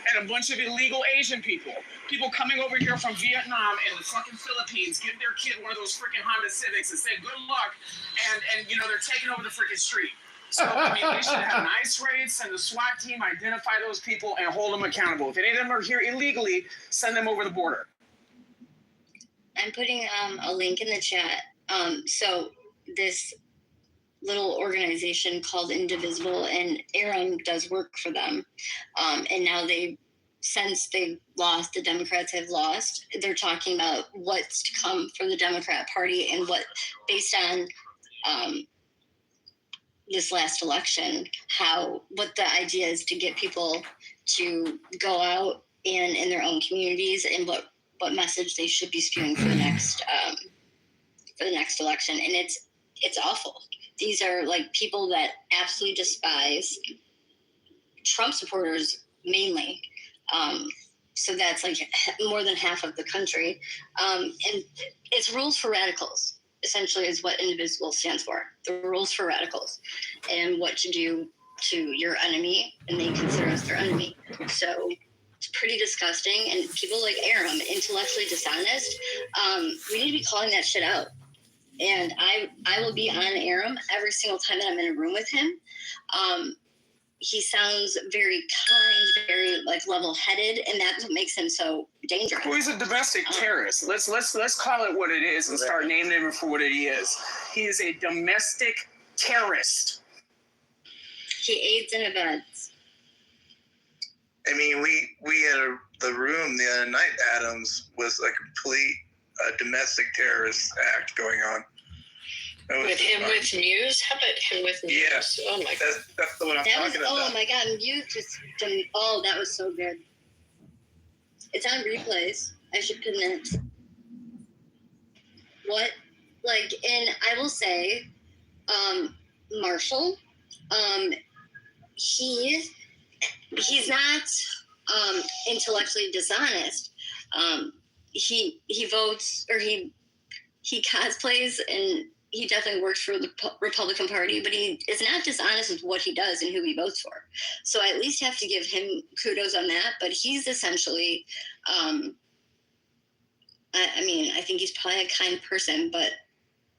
and a bunch of illegal Asian people. People coming over here from Vietnam and the fucking Philippines, give their kid one of those freaking Honda Civics and say good luck, and they're taking over the freaking street. So, I mean, they should have nice rates, and the SWAT team identify those people and hold them accountable. If any of them are here illegally, send them over the border. I'm putting a link in the chat So this little organization called Indivisible, and Aram does work for them. And now since they've lost, the Democrats have lost, they're talking about what's to come for the Democrat Party and what, based on this last election, what the idea is to get people to go out and in their own communities, and what message they should be spewing for the next election. And it's awful. These are like people that absolutely despise Trump supporters mainly. So that's like more than half of the country. And it's rules for radicals, essentially, is what Indivisible stands for. The rules for radicals, and what to do to your enemy, and they consider us their enemy. So it's pretty disgusting. And people like Aram, intellectually dishonest, we need to be calling that shit out. And I will be on Aram every single time that I'm in a room with him. He sounds very kind, very like level-headed, and that's what makes him so dangerous. Well, he's a domestic terrorist. Let's call it what it is and start naming him for what he is. He is a domestic terrorist. He aids and abets. I mean, we had the room the other night. Adams was a complete domestic terrorist act going on. With him with Muse? How about him with Muse? Yes. Oh my God. That's the one I'm talking about. Oh my God, Muse just done. Oh, that was so good. It's on replays. I should put it. What, like, and I will say, Marshall, he's not intellectually dishonest. He votes, or he cosplays, and he definitely works for the Republican Party, but he is not dishonest with what he does and who he votes for. So I at least have to give him kudos on that. But he's essentially, I mean, I think he's probably a kind person, but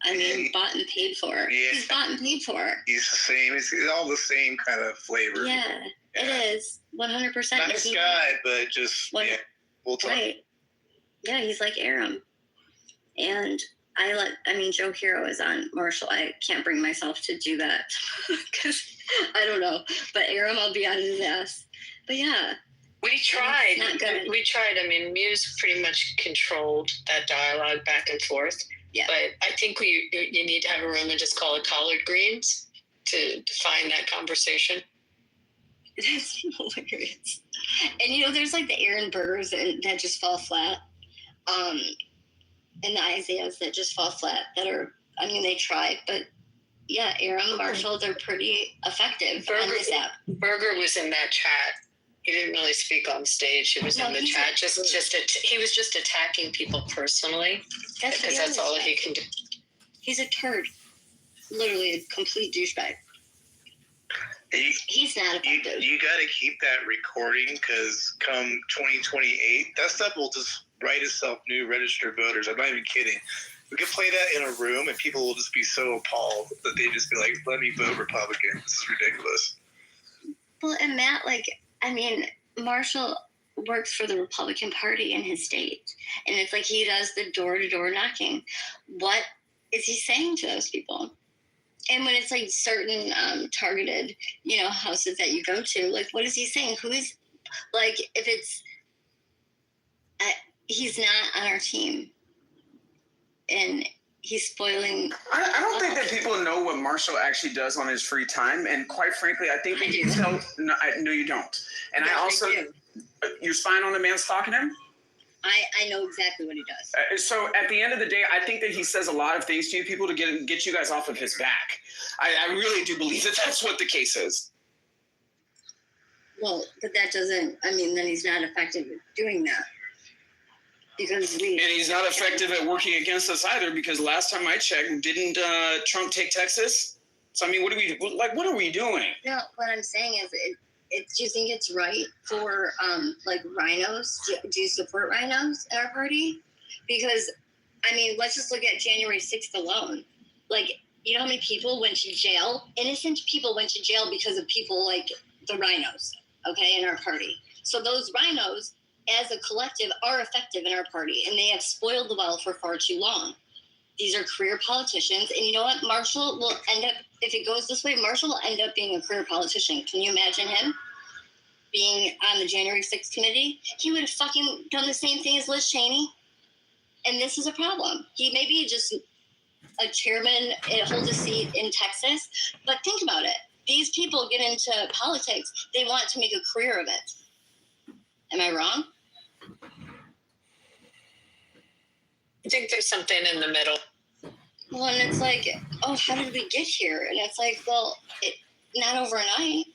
I mean, bought and paid for. Yeah. He's bought and paid for. He's the same. It's all the same kind of flavor. Yeah, it is 100%. Nice guy, but just yeah, we'll talk. Right. Yeah, he's like Aram. And Joe Hero is on Marshall. I can't bring myself to do that because I don't know. But Aram, I'll be on his ass. But yeah. We tried. Not good. We tried. I mean, Muse pretty much controlled that dialogue back and forth. Yeah. But I think you need to have a room and just call it collard greens to define that conversation. That's hilarious. And there's like the Aaron Burrs that just fall flat. And the Isaiahs that just fall flat they try, but yeah, Aram, Marshall, they're pretty effective on this app. Berger was in that chat. He didn't really speak on stage. He was in the chat. He was just attacking people personally because that's all he can do. He's a turd. Literally a complete douchebag. He's not effective. You got to keep that recording because come 2028, that stuff will just write itself new registered voters. I'm not even kidding. We could play that in a room and people will just be so appalled that they just be like, let me vote Republican. This is ridiculous. Well, and Matt, Marshall works for the Republican Party in his state. And it's like he does the door-to-door knocking. What is he saying to those people? And when it's like certain targeted, houses that you go to, like, what is he saying? Who is, like, if it's, he's not on our team, and he's spoiling. I don't think that people know what Marshall actually does on his free time, and quite frankly, I think that he tells. No, you don't. And I also, you're spying on the man stalking him. I know exactly what he does. So at the end of the day, I think that he says a lot of things to you people to get you guys off of his back. I really do believe that that's what the case is. Well, but that doesn't. Then he's not effective at doing that. And he's not effective at working against us either, because last time I checked, didn't Trump take Texas? So what are we doing? No, what I'm saying is, do you think it's right for rhinos? Do you support rhinos in our party? Because let's just look at January 6th alone. You know how many people went to jail? Innocent people went to jail because of people like the rhinos, okay, in our party. So those rhinos, as a collective, are effective in our party, and they have spoiled the well for far too long. These are career politicians. And you know what? Marshall will end up, if it goes this way, Marshall will end up being a career politician. Can you imagine him being on the January 6th committee? He would have fucking done the same thing as Liz Cheney. And this is a problem. He may be just a chairman, it holds a seat in Texas, but think about it. These people get into politics, they want to make a career of it. Am I wrong? I think there's something in the middle. Well, and it's like, oh, how did we get here? And it's like, well, not overnight.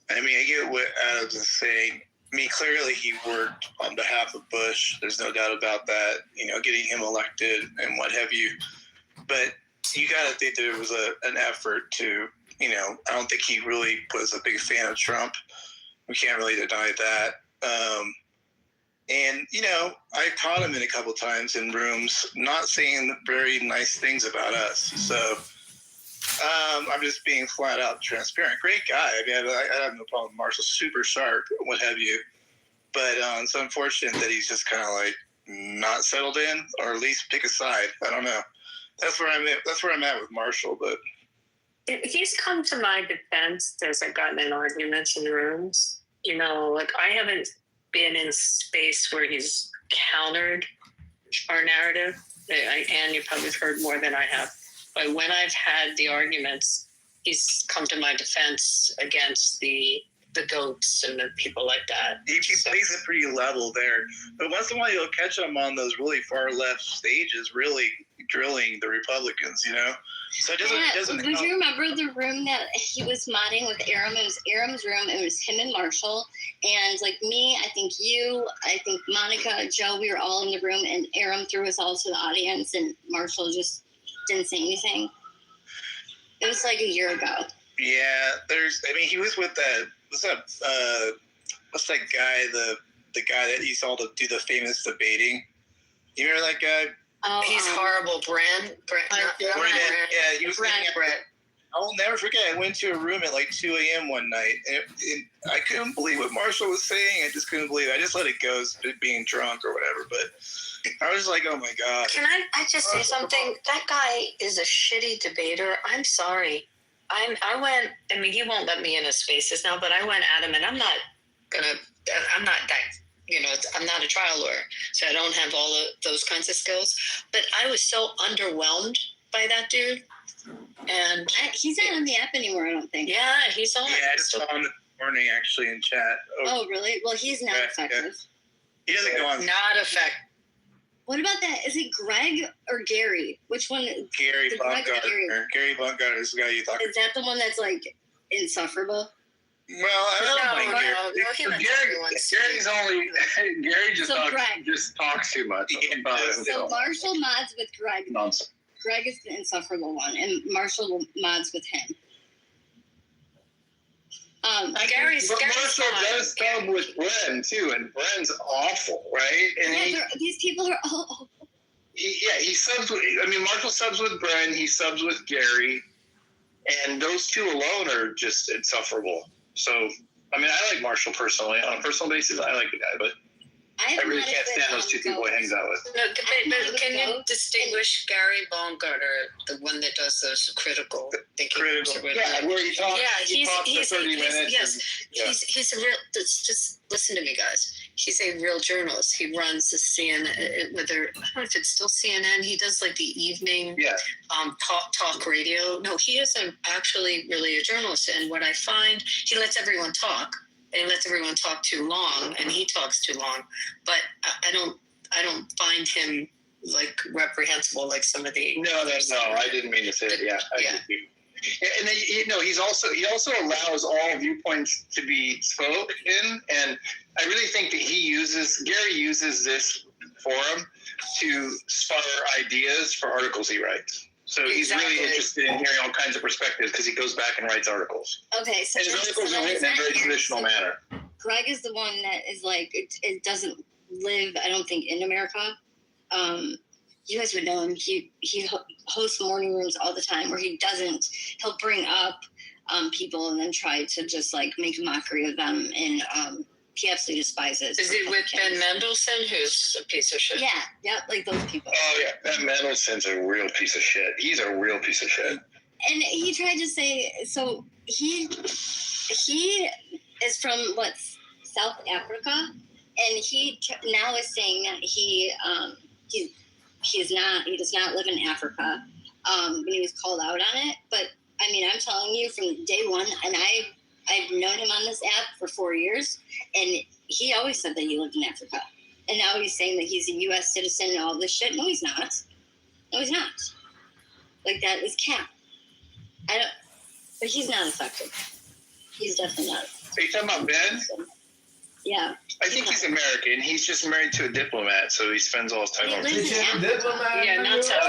I mean, I get what Adams is saying. I mean, clearly he worked on behalf of Bush. There's no doubt about that, you know, getting him elected and what have you. But you got to think there was an effort to, you know, I don't think he really was a big fan of Trump. We can't really deny that. And, you know, I caught him in a couple times in rooms not saying very nice things about us. So I'm just being flat out transparent. Great guy. I mean, I have no problem with Marshall. Super sharp, what have you. But it's unfortunate that he's just kind of like not settled in, or at least pick a side. I don't know. That's where I'm at. That's where I'm at with Marshall. But He's come to my defense as I've gotten in arguments in rooms. You know, like I haven't been in space where he's countered our narrative. And you probably heard more than I have. But when I've had the arguments, he's come to my defense against the goats and the people like that. He plays it pretty level there. But once in a while, you'll catch him on those really far left stages, really drilling the Republicans, you know? So it doesn't Would you remember the room that he was modding with Aram? It was Aram's room. It was him and Marshall. And like me, I think you, I think Monica, Joe, we were all in the room, and Aram threw us all to the audience, and Marshall just didn't say anything. It was like a year ago. Yeah, he was with that, what's that guy, the guy that he saw to do the famous debating? You remember that guy? Oh, he's horrible. Brand. Yeah, he was hanging out. I'll never forget. I went to a room at like 2 a.m. one night, and I couldn't believe what Marshall was saying. I just couldn't believe it. I just let it go as being drunk or whatever. But I was like, oh my God. Can I just say something? That guy is a shitty debater. I'm sorry. I went, I mean, he won't let me in his spaces now, but I went at him, and I'm not that, you know, I'm not a trial lawyer, so I don't have all of those kinds of skills. But I was so underwhelmed by that dude. And he's not on the app anymore, I don't think. Yeah, he's on. Yeah, I just saw him this morning actually in chat. Oh, really? Well, he's not effective. He doesn't go on. Not effective. What about that? Is it Greg or Gary? Which one? Gary Baumgartner. Gary Baumgartner is the guy you talk about. Is that the one that's like insufferable? Well, I don't know. Gary's only Gary just talks too much. So Marshall mods with Greg. Nonsense. Greg is the insufferable one, and Marshall mods with him. But Marshall does sub with Bren too, and Bren's awful, right? And these people are all. He subs with. I mean, Marshall subs with Bren. He subs with Gary, and those two alone are just insufferable. So, I mean, I like Marshall personally. On a personal basis, I like the guy, but I really can't stand those two people he hangs out with. No, but can you distinguish Gary Baumgartner, the one that does those critical thinking? Yeah, where he talks. Yeah, he's 30 minutes. Yes, he's a real. Just listen to me, guys. He's a real journalist. He runs the CNN. Whether I don't know if it's still CNN. He does like the evening talk radio. No, he isn't actually really a journalist. And what I find, he lets everyone talk. And he lets everyone talk too long, and he talks too long. But I don't find him like reprehensible like some of the. No, I didn't mean to say that. Yeah. And then, he also allows all viewpoints to be spoken, and I really think that Gary uses this forum to spur ideas for articles he writes. So he's really interested in hearing all kinds of perspectives because he goes back and writes articals. Okay, so and his articles are written in a very traditional manner. Greg is the one that is like it doesn't live, I don't think, in America. You guys would know him. He hosts morning rooms all the time where he'll bring up people and then try to just like make a mockery of them, and he absolutely despises. Is it with Ben Mendelsohn, who's a piece of shit? Yeah, like those people. Oh yeah, that Mendelssohn's a real piece of shit. He's a real piece of shit. And he tried to say, so he is from South Africa, and he now is saying that he does not live in Africa. When he was called out on it, but I mean, I'm telling you from day one, and I've known him on this app for 4 years, and he always said that he lived in Africa, and now he's saying that he's a U.S. citizen and all this shit. No, he's not. No, he's not. Like, that is cap. But he's not affected. He's definitely not. Are you talking about Ben? Yeah. I think he's American. He's just married to a diplomat, so he spends all his time on. Yeah, not South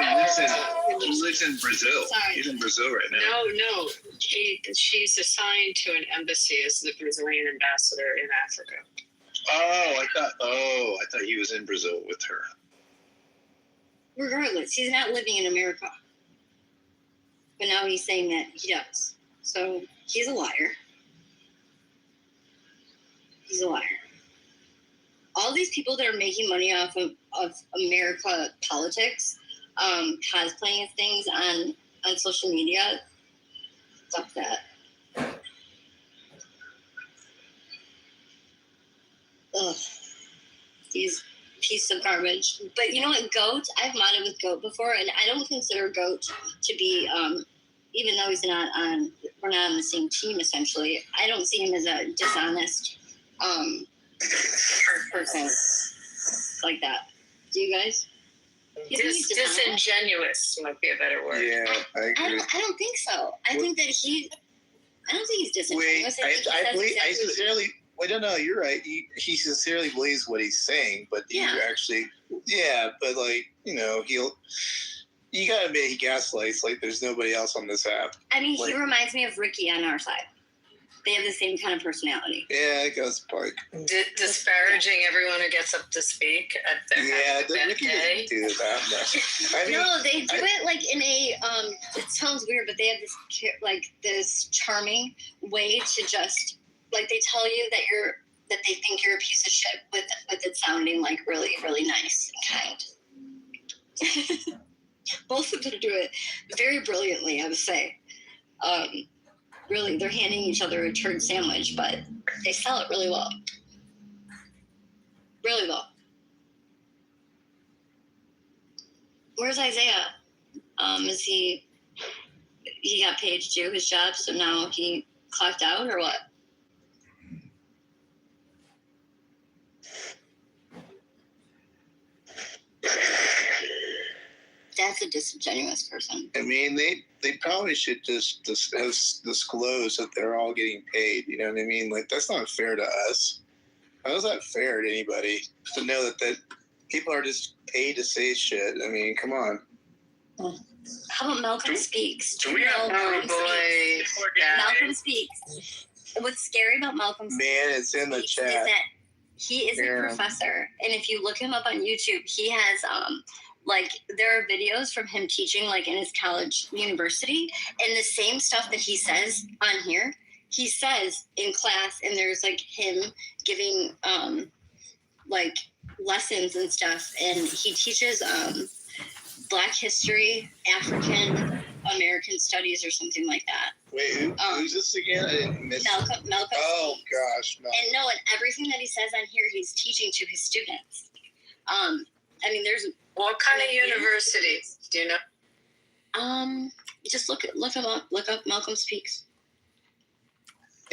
He lives in Brazil. Sorry. He's in Brazil right now. No. She's assigned to an embassy as the Brazilian ambassador in Africa. I thought he was in Brazil with her. Regardless, he's not living in America. But now he's saying that he does. So he's a liar. He's a liar. All these people that are making money off of America politics, cosplaying things on social media, fuck that. Ugh. These pieces of garbage. But you know what, Goat, I've modded with Goat before, and I don't consider Goat to be, even though we're not on the same team essentially, I don't see him as a dishonest person like that. Do you guys? Disingenuous might be a better word. Yeah, I agree. I don't think so. I don't think he's disingenuous. I sincerely. Well, no, you're right. He sincerely believes what he's saying, but you but like, you gotta admit he gaslights like there's nobody else on this app. I mean, he reminds me of Ricky on our side. They have the same kind of personality. Yeah, I guess Park. Disparaging everyone who gets up to speak at their Ricky doesn't do that much. No, they do it like in a. It sounds weird, but they have this charming way to just like they tell you that they think you're a piece of shit with it sounding like really really nice and kind. Both of them do it very brilliantly, I would say. Really, they're handing each other a turd sandwich, but they sell it really well. Really well. Where's Isaiah? Is he got paid to do his job, so now he clocked out, or what? That's a disingenuous person. I mean, they probably should just disclose that they're all getting paid. You know what I mean? Like, that's not fair to us. How is that fair to anybody to know that people are just paid to say shit? I mean, come on. How about Malcolm Speaks? Do we have Malcolm Speaks. What's scary about Malcolm Speaks? Man, it's in the chat. Is that he is a professor, and if you look him up on YouTube, he has there are videos from him teaching in his college university, and the same stuff that he says on here, he says in class, and there's him giving lessons and stuff, and he teaches Black history, African American studies, or something like that. Wait, who's this again? I didn't miss Malcolm. Oh gosh, no. And everything that he says on here, he's teaching to his students. I mean, there's what kind of university? Do you know? Just look him up. Look up Malcolm Speaks.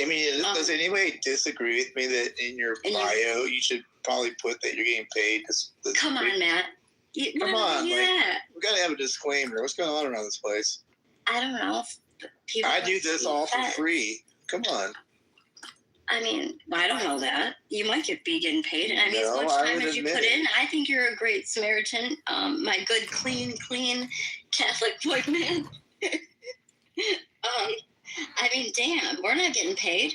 I mean, does anybody disagree with me that in your bio you should probably put that you're getting paid? Come on, Matt. Come on, we gotta have a disclaimer. What's going on around this place? I don't know. I do this all for free. Come on. I mean, I don't know that. You might be getting paid. I mean, as much time as you put in, I think you're a great Samaritan. My good, clean Catholic white man. I mean, damn, we're not getting paid.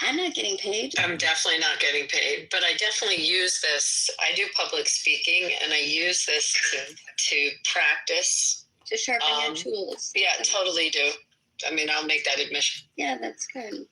I'm not getting paid. I'm definitely not getting paid, but I definitely use this. I do public speaking, and I use this to practice. To sharpen your tools. Yeah, totally do. I mean, I'll make that admission. Yeah, that's good.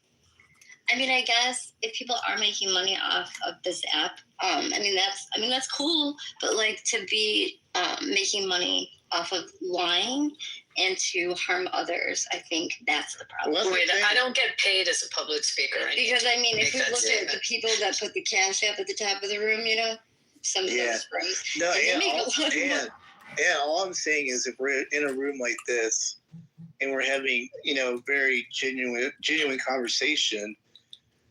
I mean, I guess if people are making money off of this app, that's cool. But like to be making money off of lying and to harm others, I think that's the problem. Wait, I don't get paid as a public speaker. Because I mean, if you look at the people that put the Cash App at the top of the room, some of those rooms, No, they make a lot of money. all I'm saying is if we're in a room like this and we're having, very genuine conversation,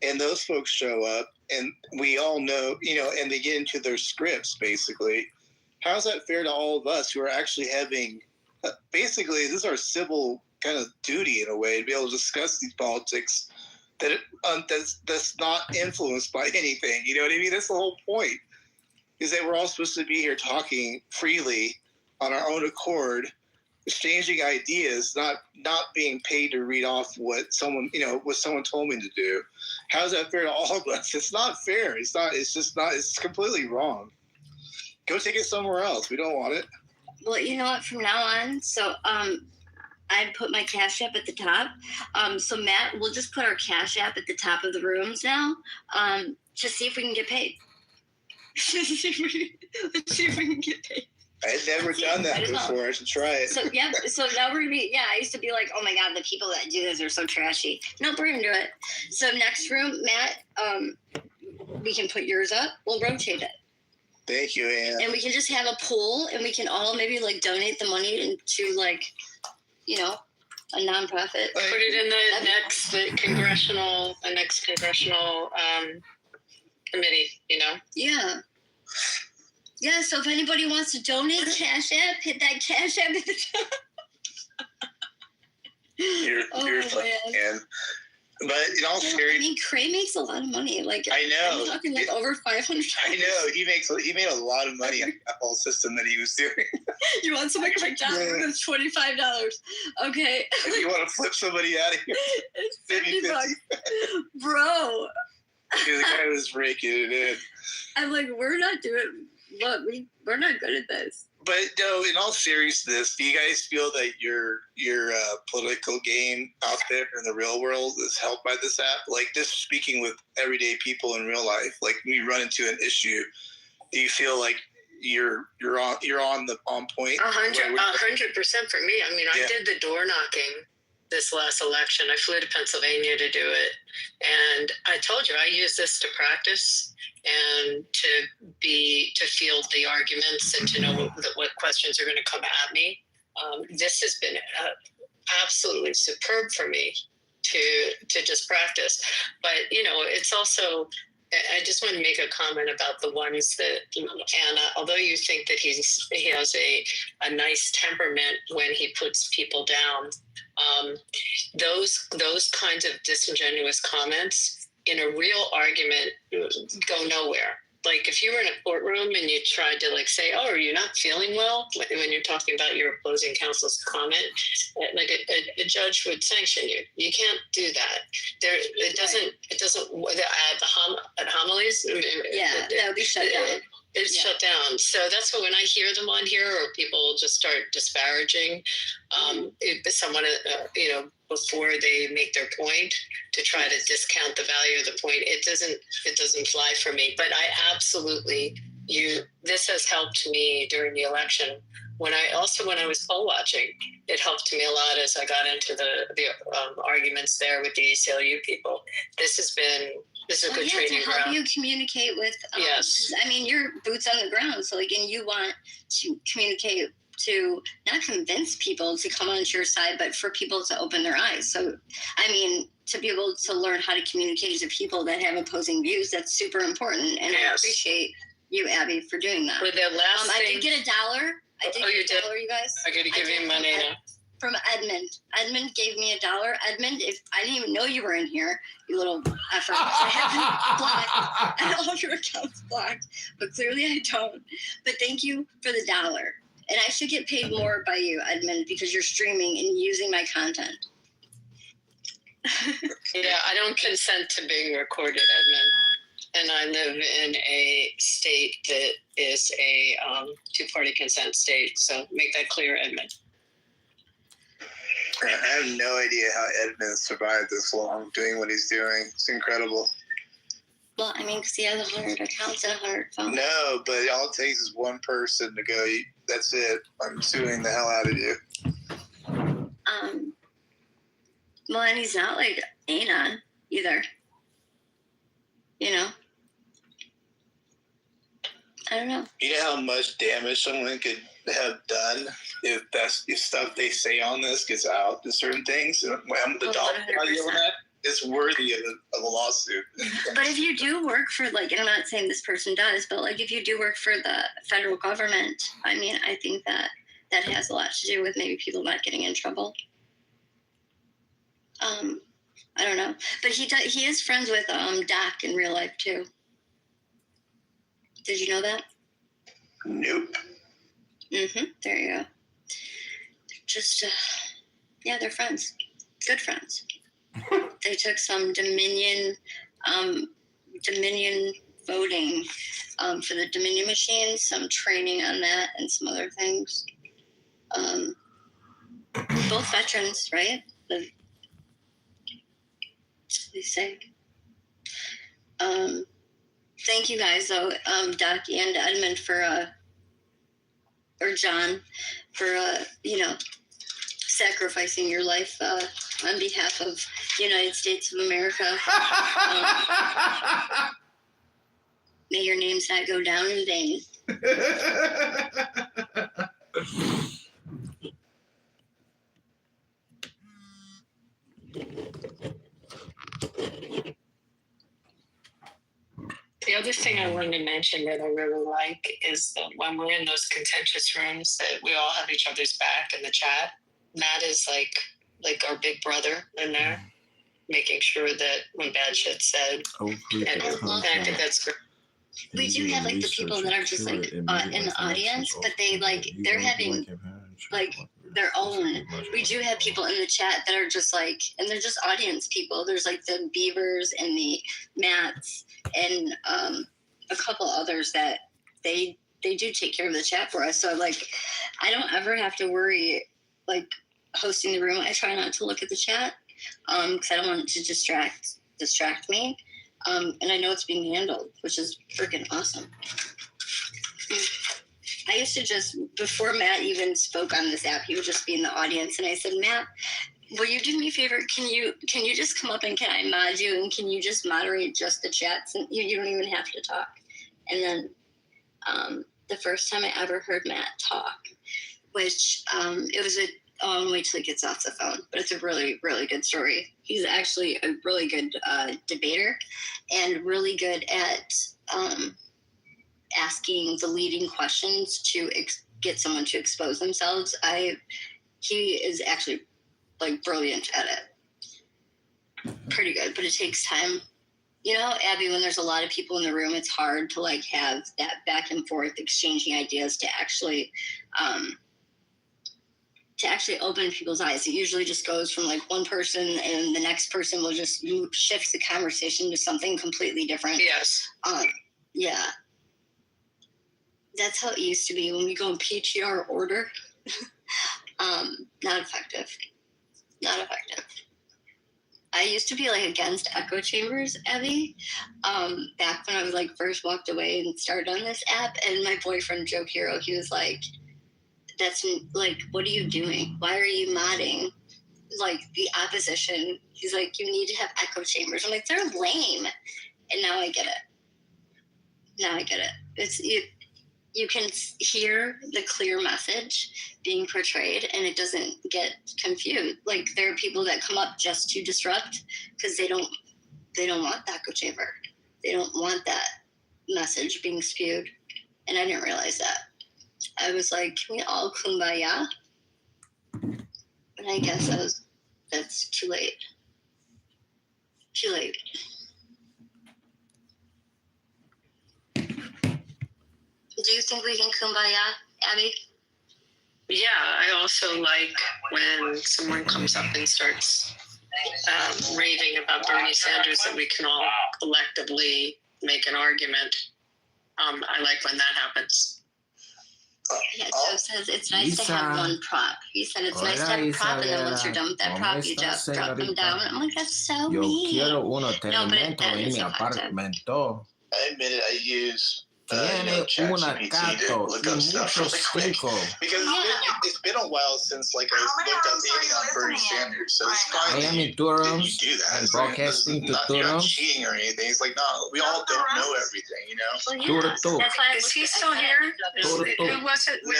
and those folks show up and we all know, and they get into their scripts, basically, how's that fair to all of us who are actually having, basically, this is our civil kind of duty in a way to be able to discuss these politics that's not influenced by anything. You know what I mean? That's the whole point, is that we're all supposed to be here talking freely on our own accord, exchanging ideas, not being paid to read off what someone told me to do. How's that fair to all of us? It's not fair. It's completely wrong. Go take it somewhere else. We don't want it. Well, you know what? From now on, so I put my Cash App at the top. So Matt, we'll just put our Cash App at the top of the rooms now, to see if we can get paid. Let's see if we can get paid. I've never done that before. I should try it. So yeah, so now we're gonna be. Yeah, I used to be like, oh my god, the people that do this are so trashy. Nope, we're gonna do it. So next room, Matt, we can put yours up. We'll rotate it. Thank you, Ann. And we can just have a pool, and we can all maybe like donate the money into like, a nonprofit. Put it in the next congressional committee. Yeah. Yeah, so if anybody wants to donate Cash App, hit that Cash App at the top. You're funny, Ann. But in all seriousness, I mean, Cray makes a lot of money. Like, I know. I'm talking like over 500. I know he made a lot of money on that whole system that he was doing. You want somebody to break down? It's $25. Okay. If you want to flip somebody out of here, it's $50. Bro. The guy was raking it in. I'm like, we're not doing. Look, we're not good at this. But no, in all seriousness, do you guys feel that your political game out there in the real world is helped by this app? Like, just speaking with everyday people in real life, like when you run into an issue, do you feel like you're on point? 100% for me. I mean, I did the door knocking this last election. I flew to Pennsylvania to do it, and I told you I use this to practice and to field the arguments and to know what questions are going to come at me. This has been absolutely superb for me to just practice. But it's also, I just want to make a comment about the ones that Anna, although you think that he has a nice temperament when he puts people down, those kinds of disingenuous comments in a real argument go nowhere. Like if you were in a courtroom and you tried to like say, "Oh, are you not feeling well?" when you're talking about your opposing counsel's comment, like a judge would sanction you. You can't do that. It doesn't. At homilies, that would be shut down. It's shut down. So that's what when I hear them on here, or people just start disparaging someone, before they make their point, to try to discount the value of the point. It doesn't fly for me. But I absolutely, this has helped me during the election. When I was poll watching, it helped me a lot as I got into the arguments there with the ACLU people. This is a good training to help ground. you communicate with. Yes. I mean, you're boots on the ground, so again, you want to communicate to not convince people to come onto your side, but for people to open their eyes. So, I mean, to be able to learn how to communicate to people that have opposing views, that's super important. And I appreciate you, Abby, for doing that. With the last I did get $1. I did get $1, you guys. I got to give you money now. From Edmund. Edmund gave me $1. Edmund, if I didn't even know you were in here, you little effort. I have you blocked. I have all your accounts blocked, but clearly I don't. But thank you for the $1. And I should get paid more by you, Edmund, because you're streaming and using my content. Yeah, I don't consent to being recorded, Edmund. And I live in a state that is a two-party consent state. So make that clear, Edmund. I have no idea how Edmund survived this long doing what he's doing. It's incredible. Well, I mean, because he has 100 accounts and 100 phones. No, but all it takes is one person to go, that's it. I'm suing the hell out of you. Well, and he's not like Anon either. You know? I don't know. You know how much damage someone could have done if stuff they say on this gets out to certain things? The dog it's worthy of a lawsuit. But if you do work for, like, and I'm not saying this person does, but, like, if you do work for the federal government, I mean, I think that has a lot to do with maybe people not getting in trouble. I don't know. But he is friends with Doc in real life, too. Did you know that? Nope. There you go. Just, yeah, they're friends. Good friends. They took some Dominion voting for the Dominion machines, some training on that, and some other things. Both veterans, right? They say. Thank you guys, though, Doc and Edmund, or John, for sacrificing your life on behalf of the United States of America. May your names not go down in vain. The other thing I wanted to mention that I really like is that when we're in those contentious rooms, that we all have each other's back in the chat. Matt is like our big brother in there, making sure that when bad shit's said, and I think that's great. We do have like the people that are just like in the audience, but they're having like their own. We do have people in the chat that are just like, and they're just audience people. There's like the Beavers and the Matts and a couple others that they do take care of the chat for us. So like, I don't ever have to worry like hosting the room. I try not to look at the chat because I don't want it to distract me. And I know it's being handled, which is freaking awesome. I used to just, before Matt even spoke on this app, he would just be in the audience. And I said, Matt, will you do me a favor? Can you just come up and can I mod you? And can you just moderate just the chats? And you don't even have to talk. And then the first time I ever heard Matt talk, which it was I'll wait till he gets off the phone, but it's a really, really good story. He's actually a really good debater and really good at asking the leading questions to get someone to expose themselves. He is actually like brilliant at it. Pretty good, but it takes time. You know, Abby, when there's a lot of people in the room, it's hard to like have that back and forth exchanging ideas to actually open people's eyes. It usually just goes from like one person and the next person will just shift the conversation to something completely different. Yes. Yeah. That's how it used to be when we go in PTR order. Not effective. Not effective. I used to be like against echo chambers, Abby, back when I was like first walked away and started on this app. And my boyfriend, Joe Hero, he was like, that's like, what are you doing? Why are you modding like the opposition? He's like, you need to have echo chambers. I'm like, they're lame. And now I get it. It's you can hear the clear message being portrayed and it doesn't get confused. Like there are people that come up just to disrupt because they don't want the echo chamber. They don't want that message being spewed. And I didn't realize that. I was like, can we all kumbaya? And I guess that's too late. Too late. Do you think we can kumbaya, Abby? Yeah, I also like when someone comes up and starts raving about Bernie Sanders that we can all collectively make an argument. I like when that happens. Yeah, Joe says it's nice to have one prop. He said it's nice to have a prop, and then once you're done with that prop, you just drop them down. I'm like, that's so mean. Quiero uno No, but telemento en mi apartamento. I admit it. I use Tiene una gato look y up stuff mucho really quick. cinco. Because it's been a while since like I looked up anything on Bernie Sanders, so it's fine. I am in Durham's do that. and It's broadcasting to not, you're not Durham's. cheating or anything. It's like, no, we all don't know everything, you know? Is he still here? Who was it? No,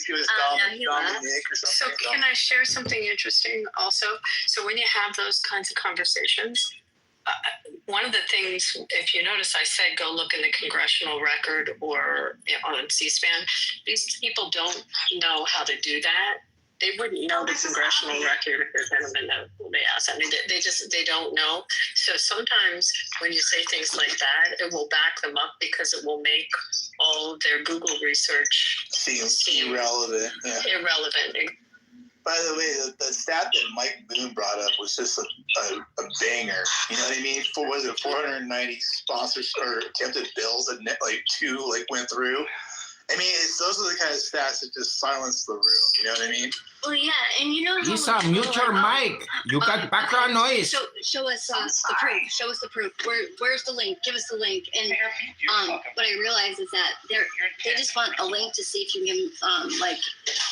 he was Dominic or So something. can I share something interesting also? So when you have those kinds of conversations, one of the things, if you notice, I said go look in the congressional record or on C-SPAN. These people don't know how to do that. They wouldn't know the congressional record if there's ever been they ask. I mean, they don't know. So sometimes when you say things like that, it will back them up because it will make all of their Google research seem irrelevant. Yeah. Irrelevant. By the way, the stat that Mike Boone brought up was just a banger. You know what I mean? 490 sponsors or attempted bills, and like 2 went through. I mean, those are the kind of stats that just silence the room. You know what I mean? Well, yeah, and you know how Lisa, mute your mic. You got background noise. Show us the proof. Show us the proof. Where's the link? Give us the link. And what I realize is that they just want a link to see if you can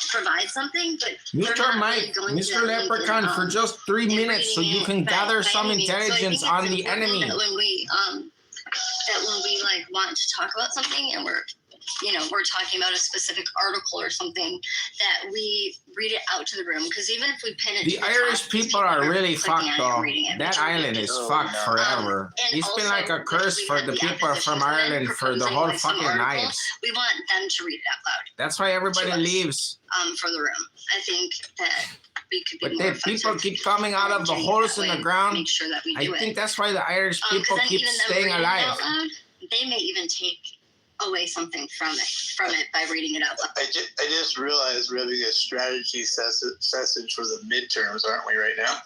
provide something, but Mute your mic, Mr. Leprechaun, for just 3 minutes so you can gather some intelligence on the enemy. That when we want to talk about something and we're talking about a specific article or something, that we read it out to the room, because even if we pin it The to the Irish top, people are really clicking fucked on it and though. reading it, That which are island is ridiculous. fucked forever. And It's been also, like a curse for the people from Ireland for the whole fucking lives. We want them to read it out loud That's why everybody leaves. for the room. I think that we could be But more then effective people keep coming out of the doing it holes that in way, the ground. Make sure that we do I it. think that's why the Irish 'Cause people then keep even them staying reading it alive. out loud, they may even take away something from it by reading it out loud. I just realized we're having a strategy session for the midterms, aren't we, right now?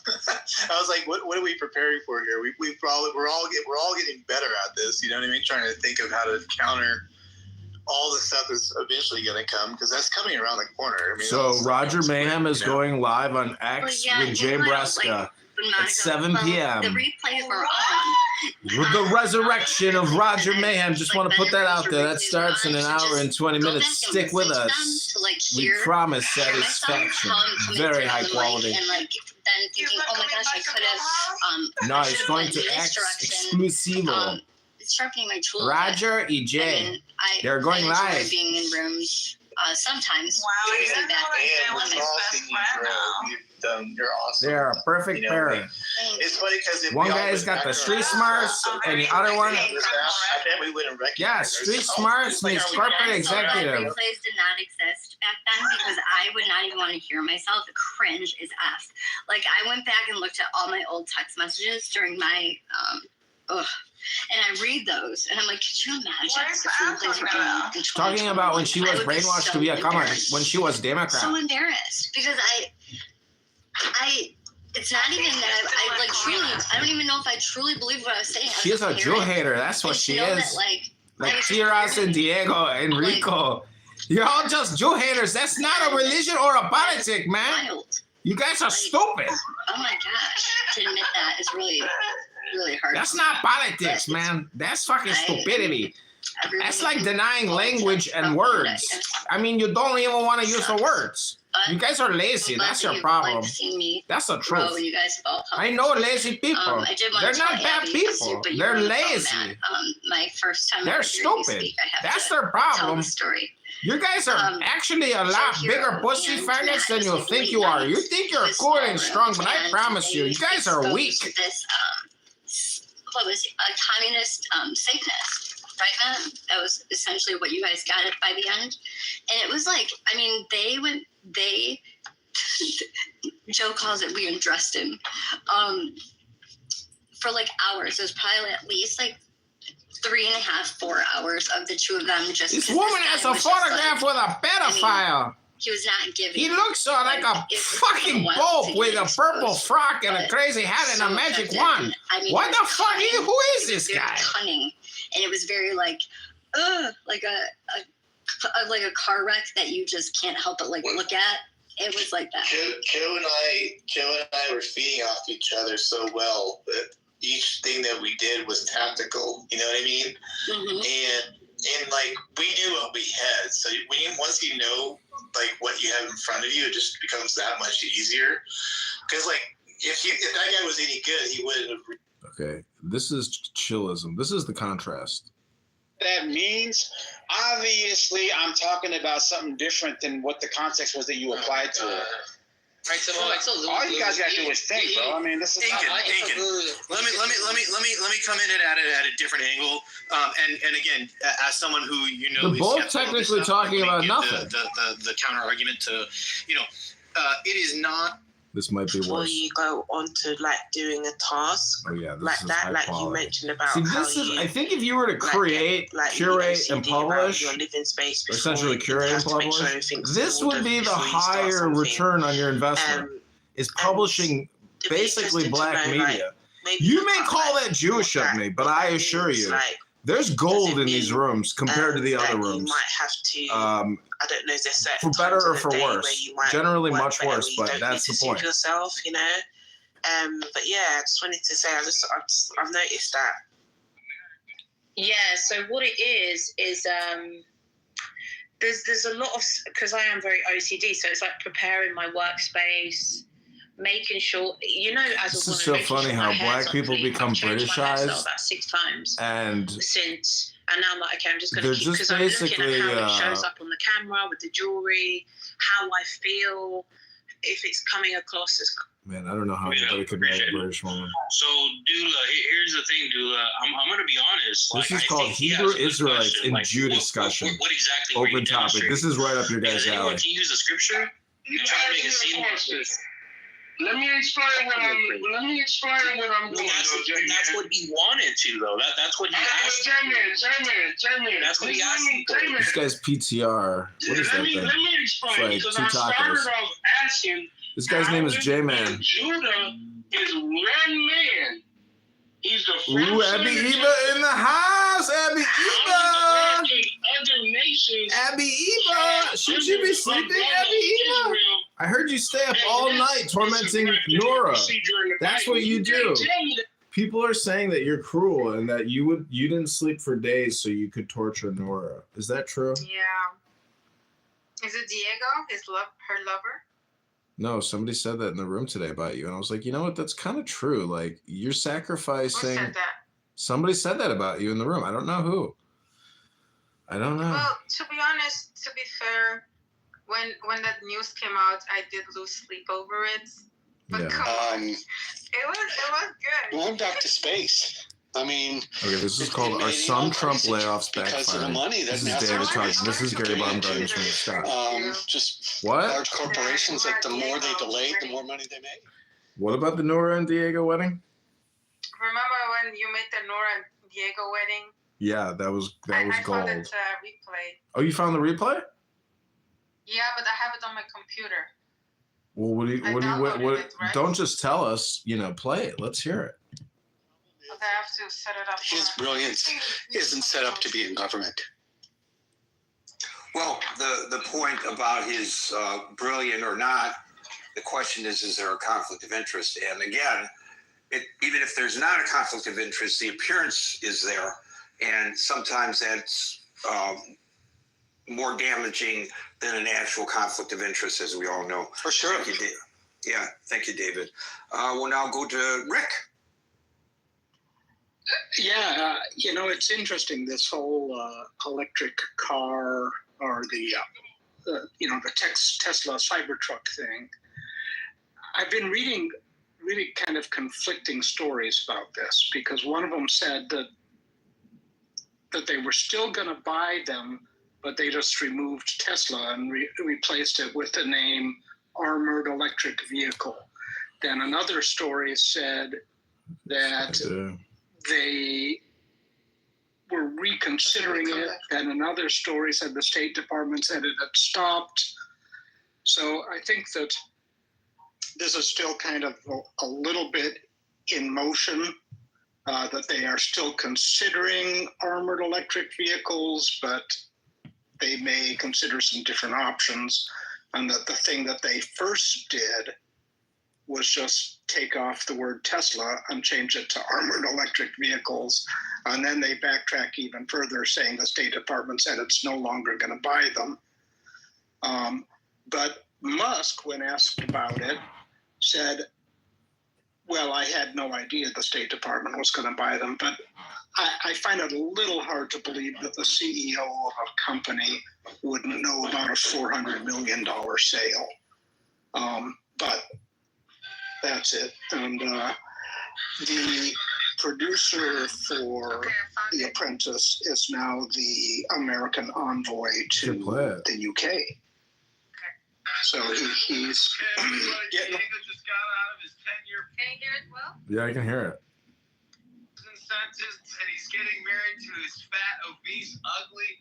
I was like, what are we preparing for here? We're all getting better at this. You know what I mean? Trying to think of how to counter all the stuff that's eventually going to come, because that's coming around the corner. I mean, So Roger Mayhem is going live on X with Jay Breska at 7 p.m. The replays were on. With the resurrection of Roger Mayhem. Just want to put that out there. That starts in an hour and 20 minutes. Stick with us. We promise satisfaction. Very high quality. And then thinking, oh my gosh, I could have. No, it's going to X Exclusivo. It's sharpening my tools. Roger E. J. They're going I enjoy live. being in rooms. Sometimes. Usually that. And we're all seeing you grow. You're awesome. They're a perfect pair. It's funny because One guy's got the Street Smarts, and the other one, I bet we wouldn't recognize. yeah, Street Smarts means corporate executive. Replays did not exist back then because I would not even want to hear myself. The cringe is F. Like, I went back and looked at all my old text messages during my and I read those, and I'm like, could you imagine if the replays were being in Talking about when she was brainwashed to be a comic, when she was Democrat. so embarrassed because it's not even that I like truly, I don't even know if I truly believe what I was saying. She's a Jew hater. That's what she is. Like Tiras and Diego, Enrico. You're all just Jew haters. That's not a religion or a politic, man. You guys are stupid. Oh my gosh, to admit that is really hard. That's not politics, man. That's fucking stupidity. That's like denying language and words. I mean, you don't even want to use the words. You guys are lazy. That's your problem. That's the truth. You guys have all I know lazy people. I did want They're to not tell bad Abby, people. but you They're were on the phone, lazy. Matt. My first time. They're ever hearing you stupid. speak, I have That's to their tell problem. the story. You guys are actually a lot bigger pussy faggots than you think you are. You think you're cool and strong, but I promise you, you guys are weak. This what was it? A communist Satanist, right, Matt? That was essentially what you guys got it by the end. And it was like, I mean, they Joe calls it we undressed him for like hours. It was probably at least like 3.5, 4 hours of the two of them just. This woman has a photograph with a pedophile. He was not giving. He looks like a fucking pope with a purple frock and a crazy hat and a magic wand. What the fuck? Who is this guy? Cunning, and it was very like a like a car wreck that you just can't help but like look at. It was like that. Joe and I were feeding off each other so well that each thing that we did was tactical. You know what I mean? Mm-hmm. And like we knew what we had. So once you know like what you have in front of you, it just becomes that much easier. Because like if that guy was any good, he wouldn't have. Okay, this is chillism. This is the contrast. That means obviously I'm talking about something different than what the context was that you applied to it. Right, so all you guys gotta do is think, bro. I mean, this is Incan. Let me come in at a different angle. And again, as someone who they're both technically talking about nothing. The counter argument to, it is not. This might be Before worse. you go on to like doing a task like that, like you mentioned about I think if you were to create, curate, and publish, your living space essentially curate and publish, this would be the higher return on your investment. Is publishing basically black media. You may call that Jewish of me, but I assure you, there's gold in these rooms compared to the other rooms. You might have to. I don't know. Is there certain for better or for times of the day worse? where you might Generally work much better, worse, where but you don't that's need the to point. suit yourself, But yeah, I just wanted to say I've noticed that. Yeah. So what it is there's a lot of, because I am very OCD, so it's like preparing my workspace, making sure, as This a is woman, so funny how black people become Britishized, about 6 times and now I'm like, okay, I'm just going they're to keep, just because I'm looking basically, at how it shows up on the camera with the jewelry, how I feel, if it's coming across as. Man, I don't know how anybody could marry a British woman. So, Dula, here's the thing, Dula. I'm going to be honest. This is called Hebrew Israelites in Jew discussion. What exactly were you Open topic. This is right up your guys' Does anyone alley. can use the scripture? You try to make a scene. Let me explain what I'm doing. That's what he wanted to, though. That's what he asked. J-Man. That's what he asked. This guy's PTR. What is that Let thing? me explain, It's because like I 2 started tacos. off asking. This guy's name is J-Man. Judah is one man. He's the first Ooh, Abby Eba in the house. Abby Eba. Other nations. Abby Eba. Should you be sleeping, Abby Eba? I heard you stay up all night tormenting Nora. That's what you do. People are saying that you're cruel and that you didn't sleep for days so you could torture Nora. Is that true? Yeah. Is it Diego? Her lover? No, somebody said that in the room today about you, and I was like, you know what? That's kind of true. Like you're sacrificing. Who said that? Somebody said that about you in the room. I don't know who. I don't know. Well, to be honest, to be fair, when that news came out, I did lose sleep over it. But come on, it was good. Going back to space. I mean, Okay, this is called Are Some Trump Layoffs because of the Backfiring? money that This is NASA David is talking. This is Gary getting Baumgartner into. from Scott. Just What? large corporations, like the more they delay, the more money they make. What about the Nora and Diego wedding? Remember when you made the Nora and Diego wedding? Yeah, that was I gold. found it replay. Oh, you found the replay? Yeah, but I have it on my computer. Well, don't just tell us, play it. Let's hear it. Okay, I have to set it up. His brilliance isn't set up to be in government. Well, the point about his brilliant or not, the question is there a conflict of interest? And again, even if there's not a conflict of interest, the appearance is there. And sometimes that's more damaging than an actual conflict of interest, as we all know. For sure. Thank you, yeah, thank you, David. We'll now go to Rick. Yeah, it's interesting, this whole electric car or the Tesla Cybertruck thing. I've been reading really kind of conflicting stories about this, because one of them said that they were still going to buy them, but they just removed Tesla and replaced it with the name Armored Electric Vehicle. Then another story said that they were reconsidering it, and another story said the State Department said it had stopped. So I think that this is still kind of a little bit in motion, that they are still considering armored electric vehicles, but they may consider some different options, and that the thing that they first did was just take off the word Tesla and change it to armored electric vehicles. And then they backtrack even further, saying the State Department said it's no longer going to buy them. But Musk, when asked about it, said, well, I had no idea the State Department was going to buy them, but I find it a little hard to believe that the CEO of a company wouldn't know about a $400 million sale. But that's it. And the producer for The Apprentice is now the American envoy to the UK. So he's getting. Just got out of his 10-year. Can you hear it well? Yeah, I can hear it. Sentence, and he's getting married to his fat, obese, ugly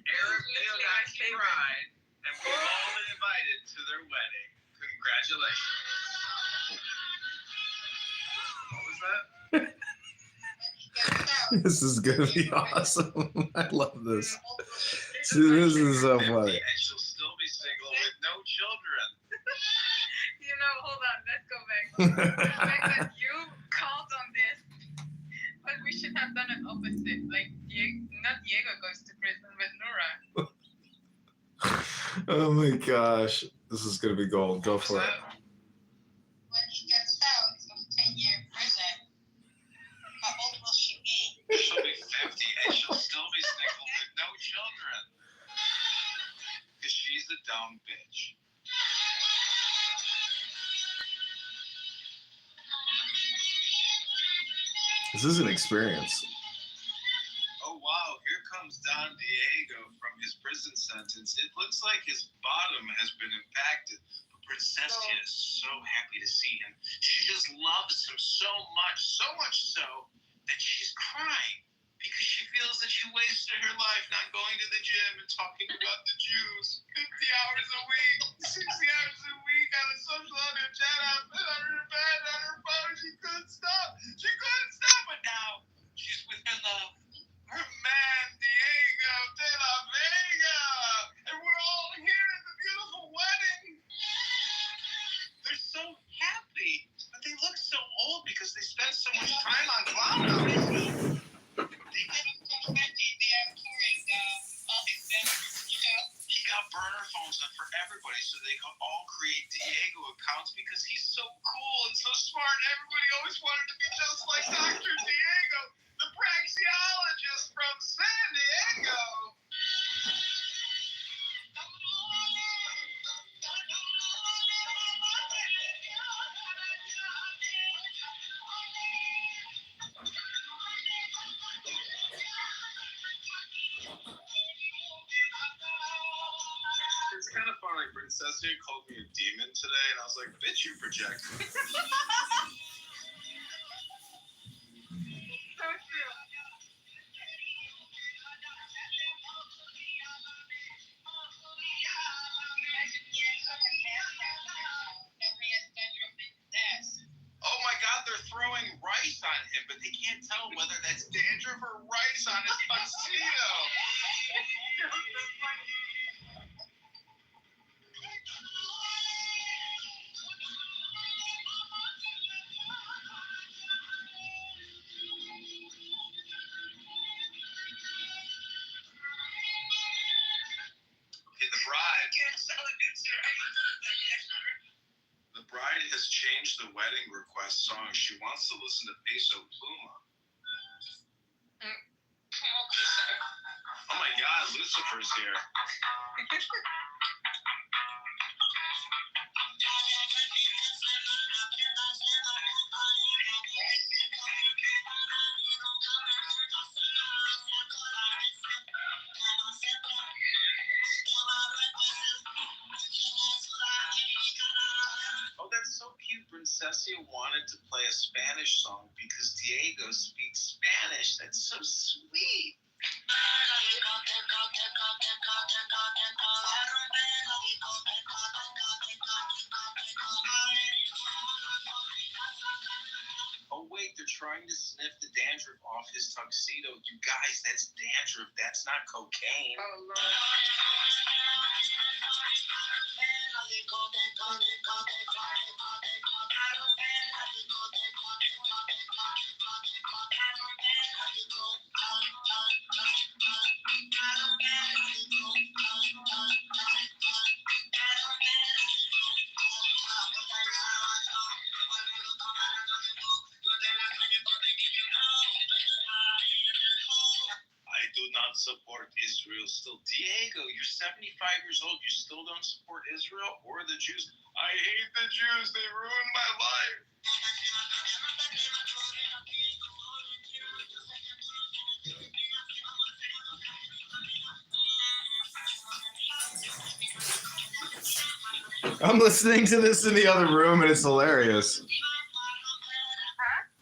Arab neo-Nazi bride, and we've all been invited to their wedding. Congratulations. What was that? This is gonna be awesome. I love this. This is so funny. And she'll still be single with no children. You know, hold on, let's go back. The fact that you called on this, but we should have done an opposite. Like, not Diego goes to prison, but Nura. Oh my gosh, this is gonna be gold. Go for it. When he gets out, he's going to 10-year prison. How old will she be? She'll be 50, and she'll still be single with no children. Because she's a dumb bitch. This is an experience. Oh wow, here comes Don Diego from his prison sentence. It looks like his bottom has been impacted. But Princessia is so happy to see him. She just loves him so much so that she's crying because she feels that she wasted her life not going to the gym and talking about the Jews. 50 hours a week, 60 hours a week on a social on her chat outfit, on her bed, on her phone. She couldn't stop. But now she's with her love. Her man, Diego de la Vega. And we're all here at the beautiful wedding. They're so happy, but they look so old because they spent so much time on Clubhouse. He got burner phones up for everybody so they could all create Diego accounts because he's so cool and so smart. Everybody always wanted to be just like Dr. Diego, the praxeologist from San Diego. It's kind of funny. Princessia called me a demon today, and I was like, bitch, you project. So true. Oh my God, they're throwing rice on him, but they can't tell whether that's dandruff or rice on his tuxedo. The bride has changed the wedding request song. She wants to listen to Peso Pluma. Oh my God, Lucifer's here. Oh, that's so cute. Princessia wanted to play a Spanish song because Diego speaks Spanish. That's so sweet. Oh wait, they're trying to sniff the dandruff off his tuxedo. You guys, that's dandruff. That's not cocaine. Oh, Lord. I do not support Israel still. Diego, you're 75 years old. You still don't support Israel or the Jews? I hate the Jews. They ruined my life. I'm listening to this in the other room and it's hilarious.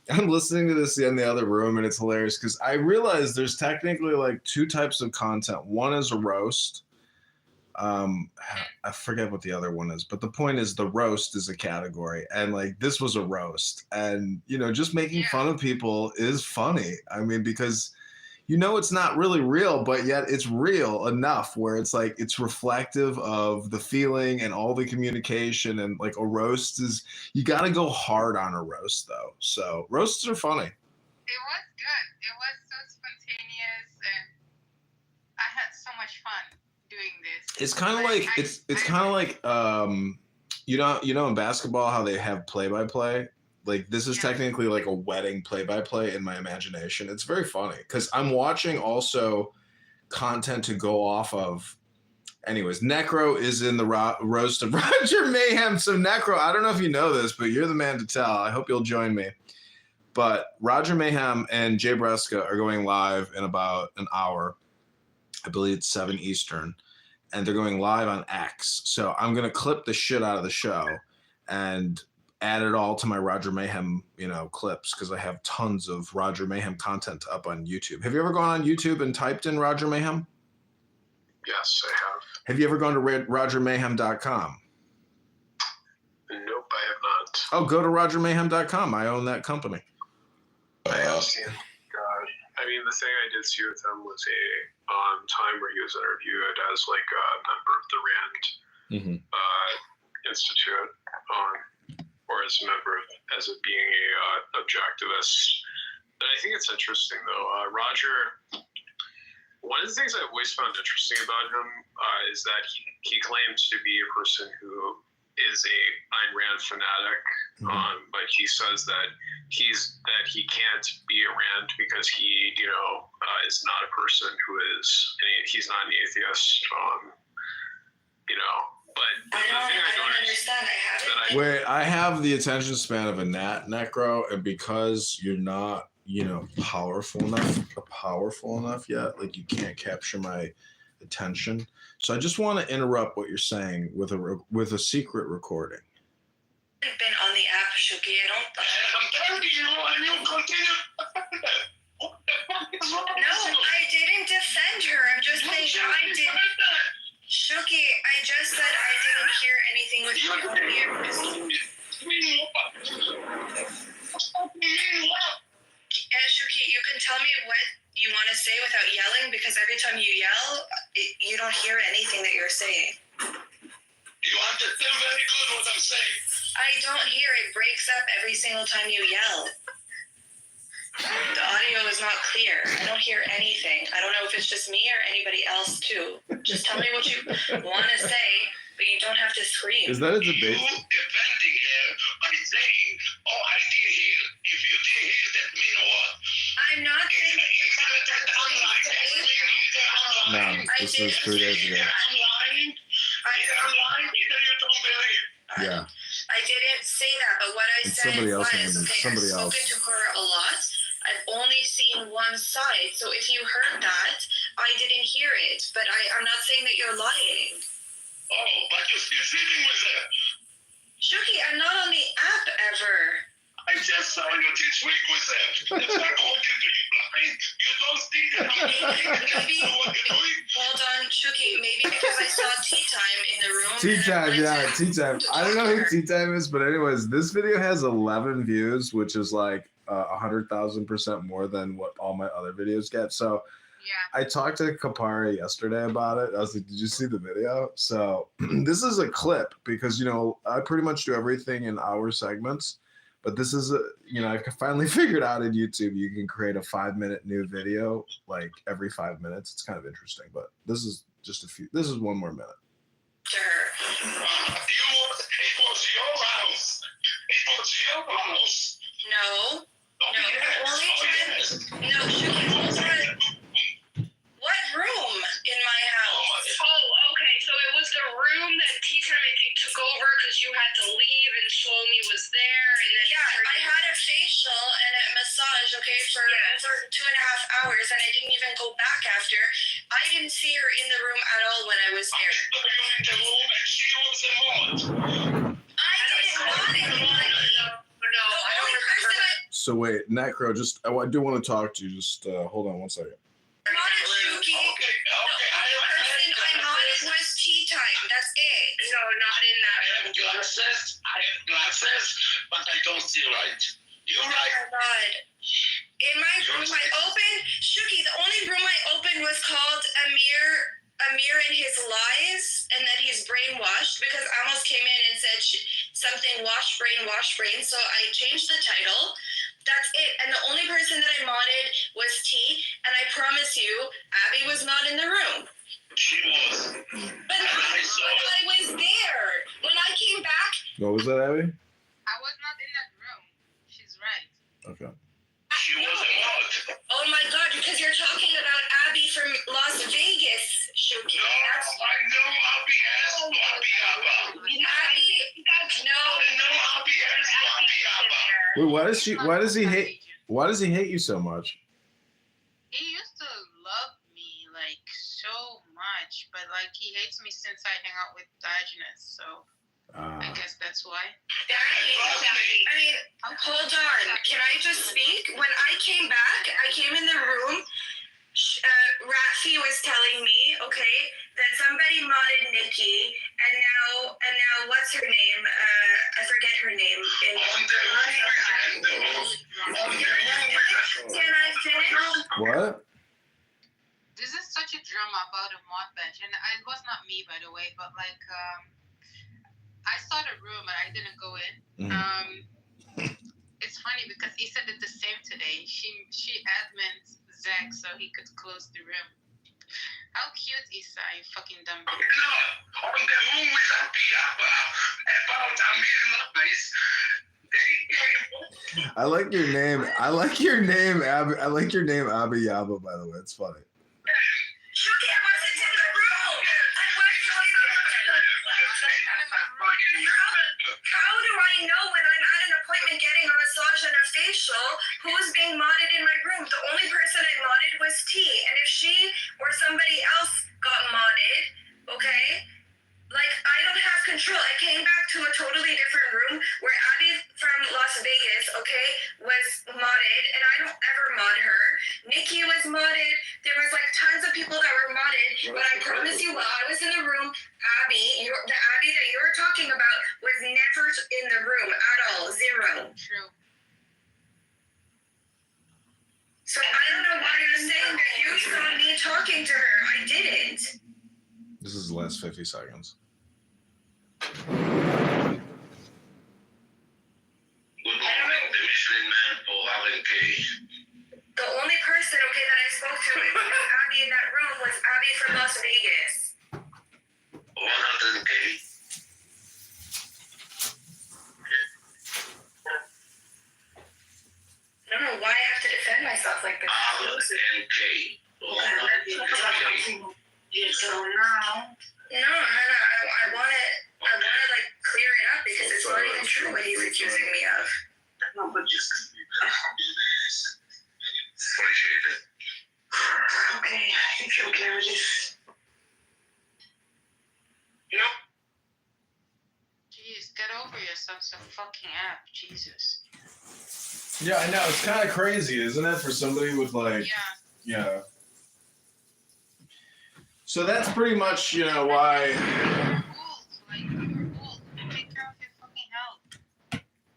I'm listening to this in the other room and it's hilarious because I realize there's technically like two types of content. One is a roast. I forget what the other one is, but the point is the roast is a category, and like this was a roast, and you know, just making fun of people is funny. I mean, because you know it's not really real, but yet it's real enough where it's like it's reflective of the feeling and all the communication, and like a roast is, you got to go hard on a roast though. So roasts are funny. It was good. It was so spontaneous, and I had so much fun doing this. It's kind of like it's kind of like you know in basketball how they have play-by-play. Like this is technically like a wedding play-by-play in my imagination. It's very funny because I'm watching also content to go off of. Anyways, Necro is in the roast of Roger Mayhem. So Necro, I don't know if you know this, but you're the man to tell. I hope you'll join me. But Roger Mayhem and Jay Bresca are going live in about an hour. I believe it's 7 Eastern. And they're going live on X. So I'm going to clip the shit out of the show and add it all to my Roger Mayhem, clips, because I have tons of Roger Mayhem content up on YouTube. Have you ever gone on YouTube and typed in Roger Mayhem? Yes, I have. Have you ever gone to RogerMayhem.com? Nope, I have not. Oh, go to RogerMayhem.com. I own that company. I mean, the thing I did see with him was a time where he was interviewed as like a member of the Rand Institute, or as a member of, as it being a objectivist. And I think it's interesting though. Roger, one of the things I've always found interesting about him is that he claims to be a person who is a Ayn Rand fanatic, but he says that he can't be a Rand because he is not a person who is, he's not an atheist, but I don't understand. Wait, I have the attention span of a gnat, Necro, and because you're not, powerful enough yet, like you can't capture my attention. So I just want to interrupt what you're saying with a secret recording. I've been on the app, Shuki. I'm telling you, and you continue. No, I didn't defend her. I'm just saying I didn't. Shuki, I just said I didn't hear anything with you. Shuki, you can tell me what you want to say without yelling, because every time you yell, you don't hear anything that you're saying. You understand very good what I'm saying. I don't hear. It breaks up every single time you yell. The audio is not clear. I don't hear anything. I don't know if it's just me or anybody else too. Just tell me what you want to say, but you don't have to scream. Is that a debate? You defending her by saying, "Oh, I did hear." If you did hear, that means what? I'm not saying. No, this was 3 days ago. Yeah. I didn't say that, but what I said was, I've spoken to her a lot. I've only seen one side, so if you heard that, I didn't hear it. But I'm not saying that you're lying. Oh, but you're still sitting with her. Shuki, I'm not on the app ever. I just saw you this week with her. That's not talking to you, blind. You don't think that I'm doing what you're doing. Hold on, Shuki, maybe because I saw Tea Time in the room. Tea Time, Tea Time. I don't know who Tea Time is, but anyways, this video has 11 views, which is like 100,000% more than what all my other videos get. So yeah. I talked to Kapari yesterday about it. I was like, did you see the video? So this is a clip because, you know, I pretty much do everything in hour segments, but this is, you know, I finally figured out in YouTube, you can create a 5-minute new video, like every 5 minutes. It's kind of interesting, but this is just this is one more minute. It was your house. It was your house. No. No, the only time. No, what room in my house? Oh, okay. So it was the room that Tea Time, I think, took over because you had to leave and Shlomi was there. And then I had a facial and a massage, okay, for over 2.5 hours, and I didn't even go back after. I didn't see her in the room at all when I was there. I took you in the room and she was involved. I didn't want it. No, I don't remember. So wait, Necro, I do want to talk to you. Just hold on one second. I modded Shuki. The only person I modded was Tea Time. That's it. No, not in that room. I have glasses, but I don't see right. You're right. Oh my God. In my room, I opened Shuki. The only room I opened was called Amir and his lies, and that he's brainwashed because Amos came in and said something wash brain. So I changed the title. That's it. And the only person that I modded was T. And I promise you, Abby was not in the room. She was. But I was there. When I came back. What was that, Abby? I was not in that room. She's right. Okay. She wasn't what? Oh my God, because you're talking about Abby from Las Vegas, Shuki. No, I know Abby as Bobby Abba. Abby, no. I know Abby as Bobby Abba. Wait, why does he hate you so much? He used to love me like so much, but like he hates me since I hang out with Diogenes, so I guess that's why. I mean, hold on. Can I just speak? When I came back, I came in the room. Rafi was telling me, okay, that somebody modded Nikki, and now what's her name? I forget her name. Can I finish? What? This is such a drama about a mod bench, and it was not me, by the way, but like I saw the room and I didn't go in. It's funny because he said it the same today. She admined Zach so he could close the room. How cute is that, you fucking dumb bitch? No, on the room with Abiyaba about Amir Lopez. I like your name. I like your name, Abby. I like your name, Abby Yaba, by the way. It's funny. Shuki, I wasn't in the room. How do I know when I'm at an appointment getting a massage and a facial who's being modded in my room? The only person I modded was T. And if she or somebody else got modded, okay, like I don't have control. I came back to a totally different room where Abby from Las Vegas, okay, was modded, and I don't ever mod her. Nikki was modded. There was like tons of people that were modded, but I promise you, while I was in the room, Abby, the Abby that you were talking about, was never in the room at all. Zero. True. So I don't know why you're saying that you saw me talking to her. I didn't. This is the last 50 seconds. The only person, okay, that I spoke to with Abby in that room was Abby from Las Vegas. 100K. I don't know why I have to defend myself like this. 100K. So now. No, I want to like clear it up because it's not even true what he's accusing me of. No, but just appreciate it. Okay, if you're okay with this. No. Jeez, get over yourself, some fucking app, Jesus. Yeah, I know. It's kind of crazy, isn't it? For somebody with like, yeah. So that's pretty much, you know, why. Take care of your fucking health.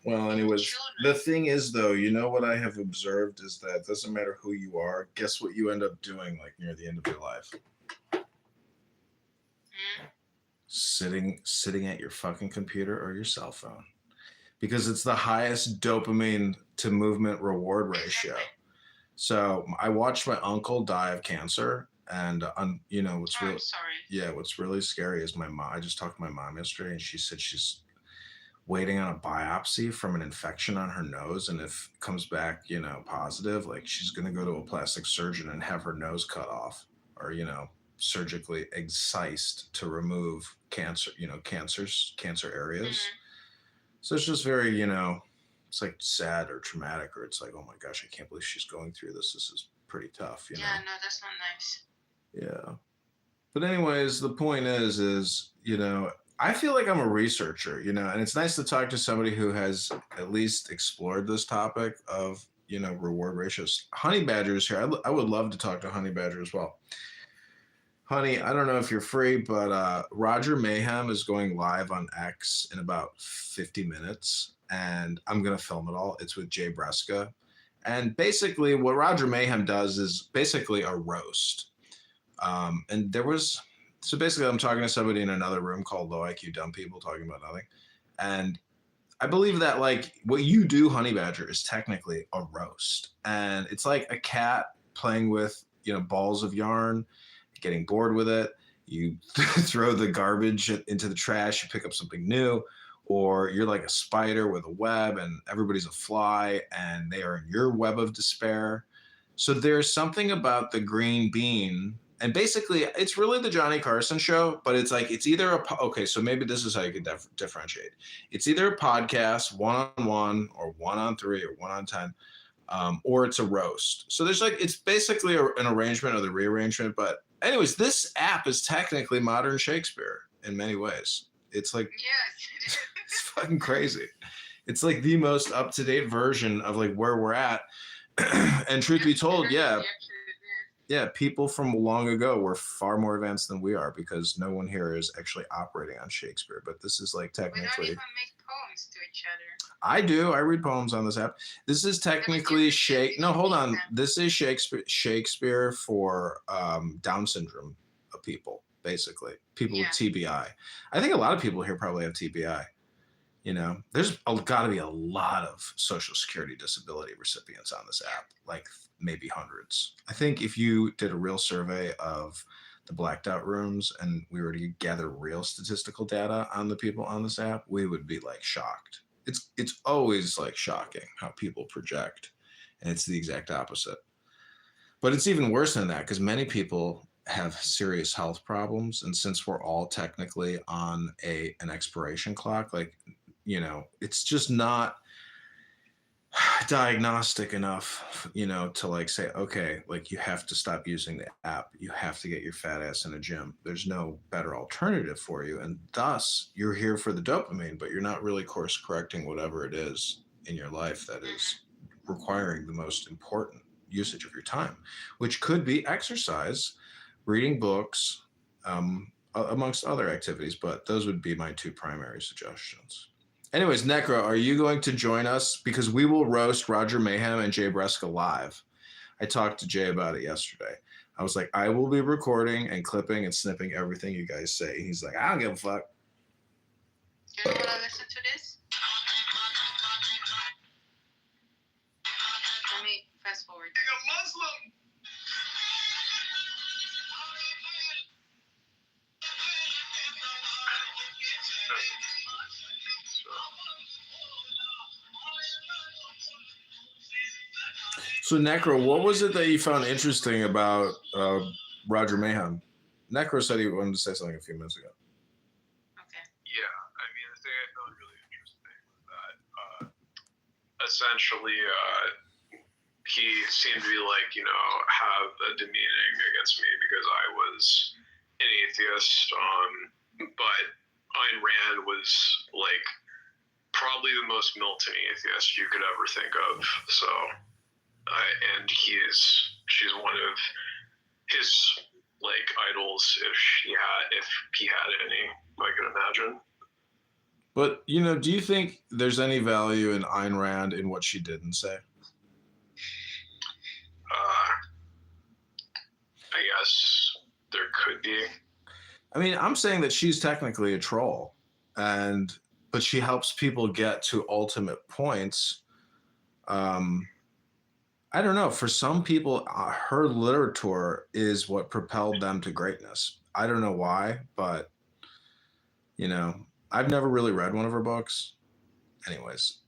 Well, anyways, the thing is, though, you know what I have observed is that it doesn't matter who you are. Guess what you end up doing, like near the end of your life? Sitting at your fucking computer or your cell phone, because it's the highest dopamine to movement reward ratio. So I watched my uncle die of cancer, and you know what's really what's really scary is my mom. I just talked to my mom yesterday, and she said she's waiting on a biopsy from an infection on her nose, and if it comes back, you know, positive, like she's gonna go to a plastic surgeon and have her nose cut off, or surgically excised to remove cancer, cancer areas. So it's just very, it's like sad or traumatic, or it's like, oh my gosh, I can't believe she's going through this. This is pretty tough, Yeah, no, that's not nice. Yeah. But anyways, the point is, I feel like I'm a researcher, and it's nice to talk to somebody who has at least explored this topic of, reward ratios. Honey Badger is here. I would love to talk to Honey Badger as well. Honey, I don't know if you're free, but Roger Mayhem is going live on X in about 50 minutes, and I'm going to film it all. It's with Jay Bresca. And basically what Roger Mayhem does is basically a roast. So basically I'm talking to somebody in another room called Low IQ Dumb People talking about nothing. And I believe that like what you do, Honey Badger, is technically a roast. And it's like a cat playing with, balls of yarn, getting bored with it. You throw the garbage into the trash, you pick up something new, or you're like a spider with a web and everybody's a fly and they are in your web of despair. So there's something about the green bean, and basically it's really the Johnny Carson show, but it's like, it's either okay, so maybe this is how you could differentiate. It's either a podcast, 1-on-1 or 1-on-3 or 1-on-10, or it's a roast. So there's like, it's basically an arrangement or the rearrangement, but anyways, this app is technically modern Shakespeare in many ways. It's like, it's fucking crazy. It's like the most up-to-date version of like where we're at. And truth be told, people from long ago were far more advanced than we are, because no one here is actually operating on Shakespeare. But this is like technically. We don't even make poems to each other. I do. I read poems on this app. This is technically No, hold on. This is Shakespeare for Down syndrome people, basically. People with TBI. I think a lot of people here probably have TBI. There's got to be a lot of Social Security disability recipients on this app, like maybe hundreds. I think if you did a real survey of the blacked out rooms and we were to gather real statistical data on the people on this app, we would be like shocked. It's always like shocking how people project, and it's the exact opposite. But it's even worse than that, because many people have serious health problems, and since we're all technically on an expiration clock, like, it's just not diagnostic enough, to like say, okay, like you have to stop using the app. You have to get your fat ass in a gym. There's no better alternative for you. And thus you're here for the dopamine, but you're not really course correcting whatever it is in your life that is requiring the most important usage of your time, which could be exercise, reading books, amongst other activities. But those would be my two primary suggestions. Anyways, Necro, are you going to join us? Because we will roast Roger Mayhem and Jay Bresca live. I talked to Jay about it yesterday. I was like, I will be recording and clipping and snipping everything you guys say. He's like, I don't give a fuck. Do you want to listen to this? Let me fast forward. A Muslim. So, Necro, what was it that you found interesting about Roger Mayhem? Necro said he wanted to say something a few minutes ago. Yeah, I mean, the thing I found really interesting was that essentially he seemed to be like, have a demeaning against me because I was an atheist. But Ayn Rand was like probably the most militant atheist you could ever think of. So. And she's one of his like idols, if he had any, I could imagine. But, do you think there's any value in Ayn Rand in what she didn't say? I guess there could be. I mean, I'm saying that she's technically a troll, but she helps people get to ultimate points. I don't know. For some people, her literature is what propelled them to greatness. I don't know why, but, I've never really read one of her books. Anyways,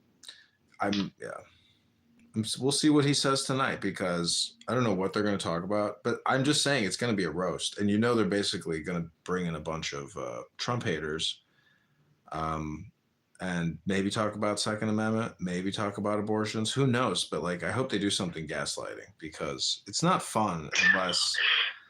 we'll see what he says tonight, because I don't know what they're going to talk about, but I'm just saying it's going to be a roast. And they're basically going to bring in a bunch of Trump haters and maybe talk about Second Amendment, maybe talk about abortions. Who knows? But I hope they do something gaslighting, because it's not fun unless.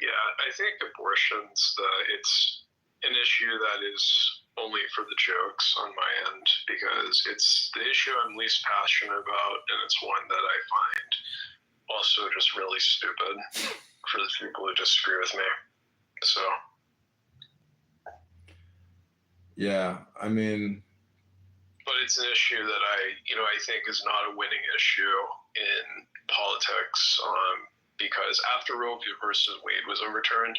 Yeah, I think abortions, it's an issue that is only for the jokes on my end, because it's the issue I'm least passionate about, and it's one that I find also just really stupid for the people who disagree with me. So. Yeah, I mean. But it's an issue that I think is not a winning issue in politics, because after Roe v. Wade was overturned,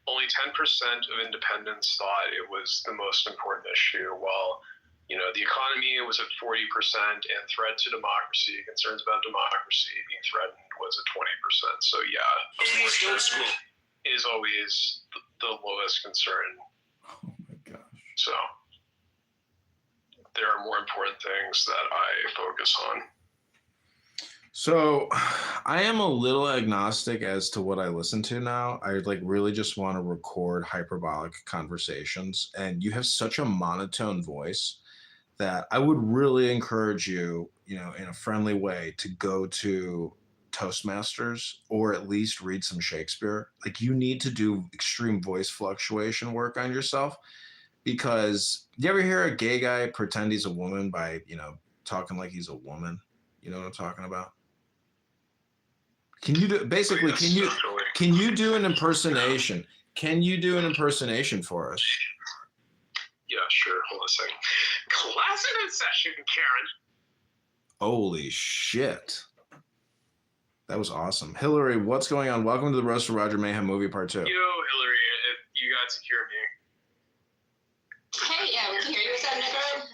only 10% of independents thought it was the most important issue, while, the economy was at 40% and threat to democracy, concerns about democracy being threatened was at 20%. So yeah, abortion is always the lowest concern. Oh my gosh. So there are more important things that I focus on. So I am a little agnostic as to what I listen to now. I really just want to record hyperbolic conversations, and you have such a monotone voice that I would really encourage you, in a friendly way, to go to Toastmasters or at least read some Shakespeare. You need to do extreme voice fluctuation work on yourself, because you ever hear a gay guy pretend he's a woman by, talking like he's a woman? You know what I'm talking about? Can you do can you do an impersonation? Can you do an impersonation for us? Yeah, sure. Hold on a second. Class in session, Karen. Holy shit. That was awesome. Hillary, what's going on? Welcome to the Roast of Roger Mayhem movie part 2. Yo, Hillary, you got to hear me. Hey, yeah, we can hear you. What's up, Nico?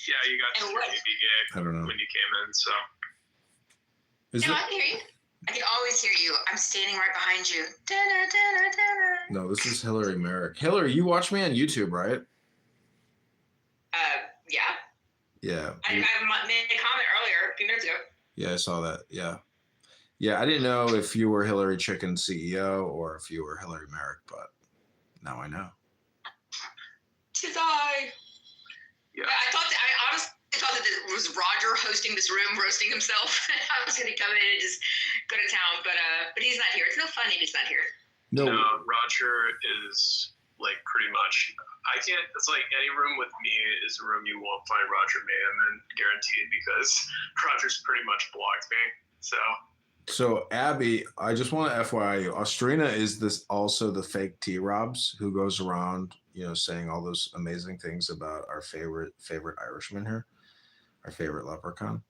Yeah, you got to hear me be gay I don't know. when you came in, so. No, I can hear you. I can always hear you. I'm standing right behind you. No, this is Hillary Merrick. Hillary, you watch me on YouTube, right? Yeah. Yeah. I made a comment earlier a few minutes ago. Yeah, I saw that. Yeah. Yeah, I didn't know if you were Hillary Chicken CEO or if you were Hillary Merrick, but now I know. Tis I. Yeah. I honestly thought that it was Roger hosting this room, roasting himself. I was going to come in and just go to town, but he's not here. It's no fun if he's not here. No, Roger is pretty much. I can't. It's like any room with me is a room you won't find Roger Mayhem in, guaranteed, because Roger's pretty much blocked me. So Abby, I just want to FYI you, Ostrina is also the fake T-Robs who goes around, saying all those amazing things about our favorite Irishman here, our favorite leprechaun.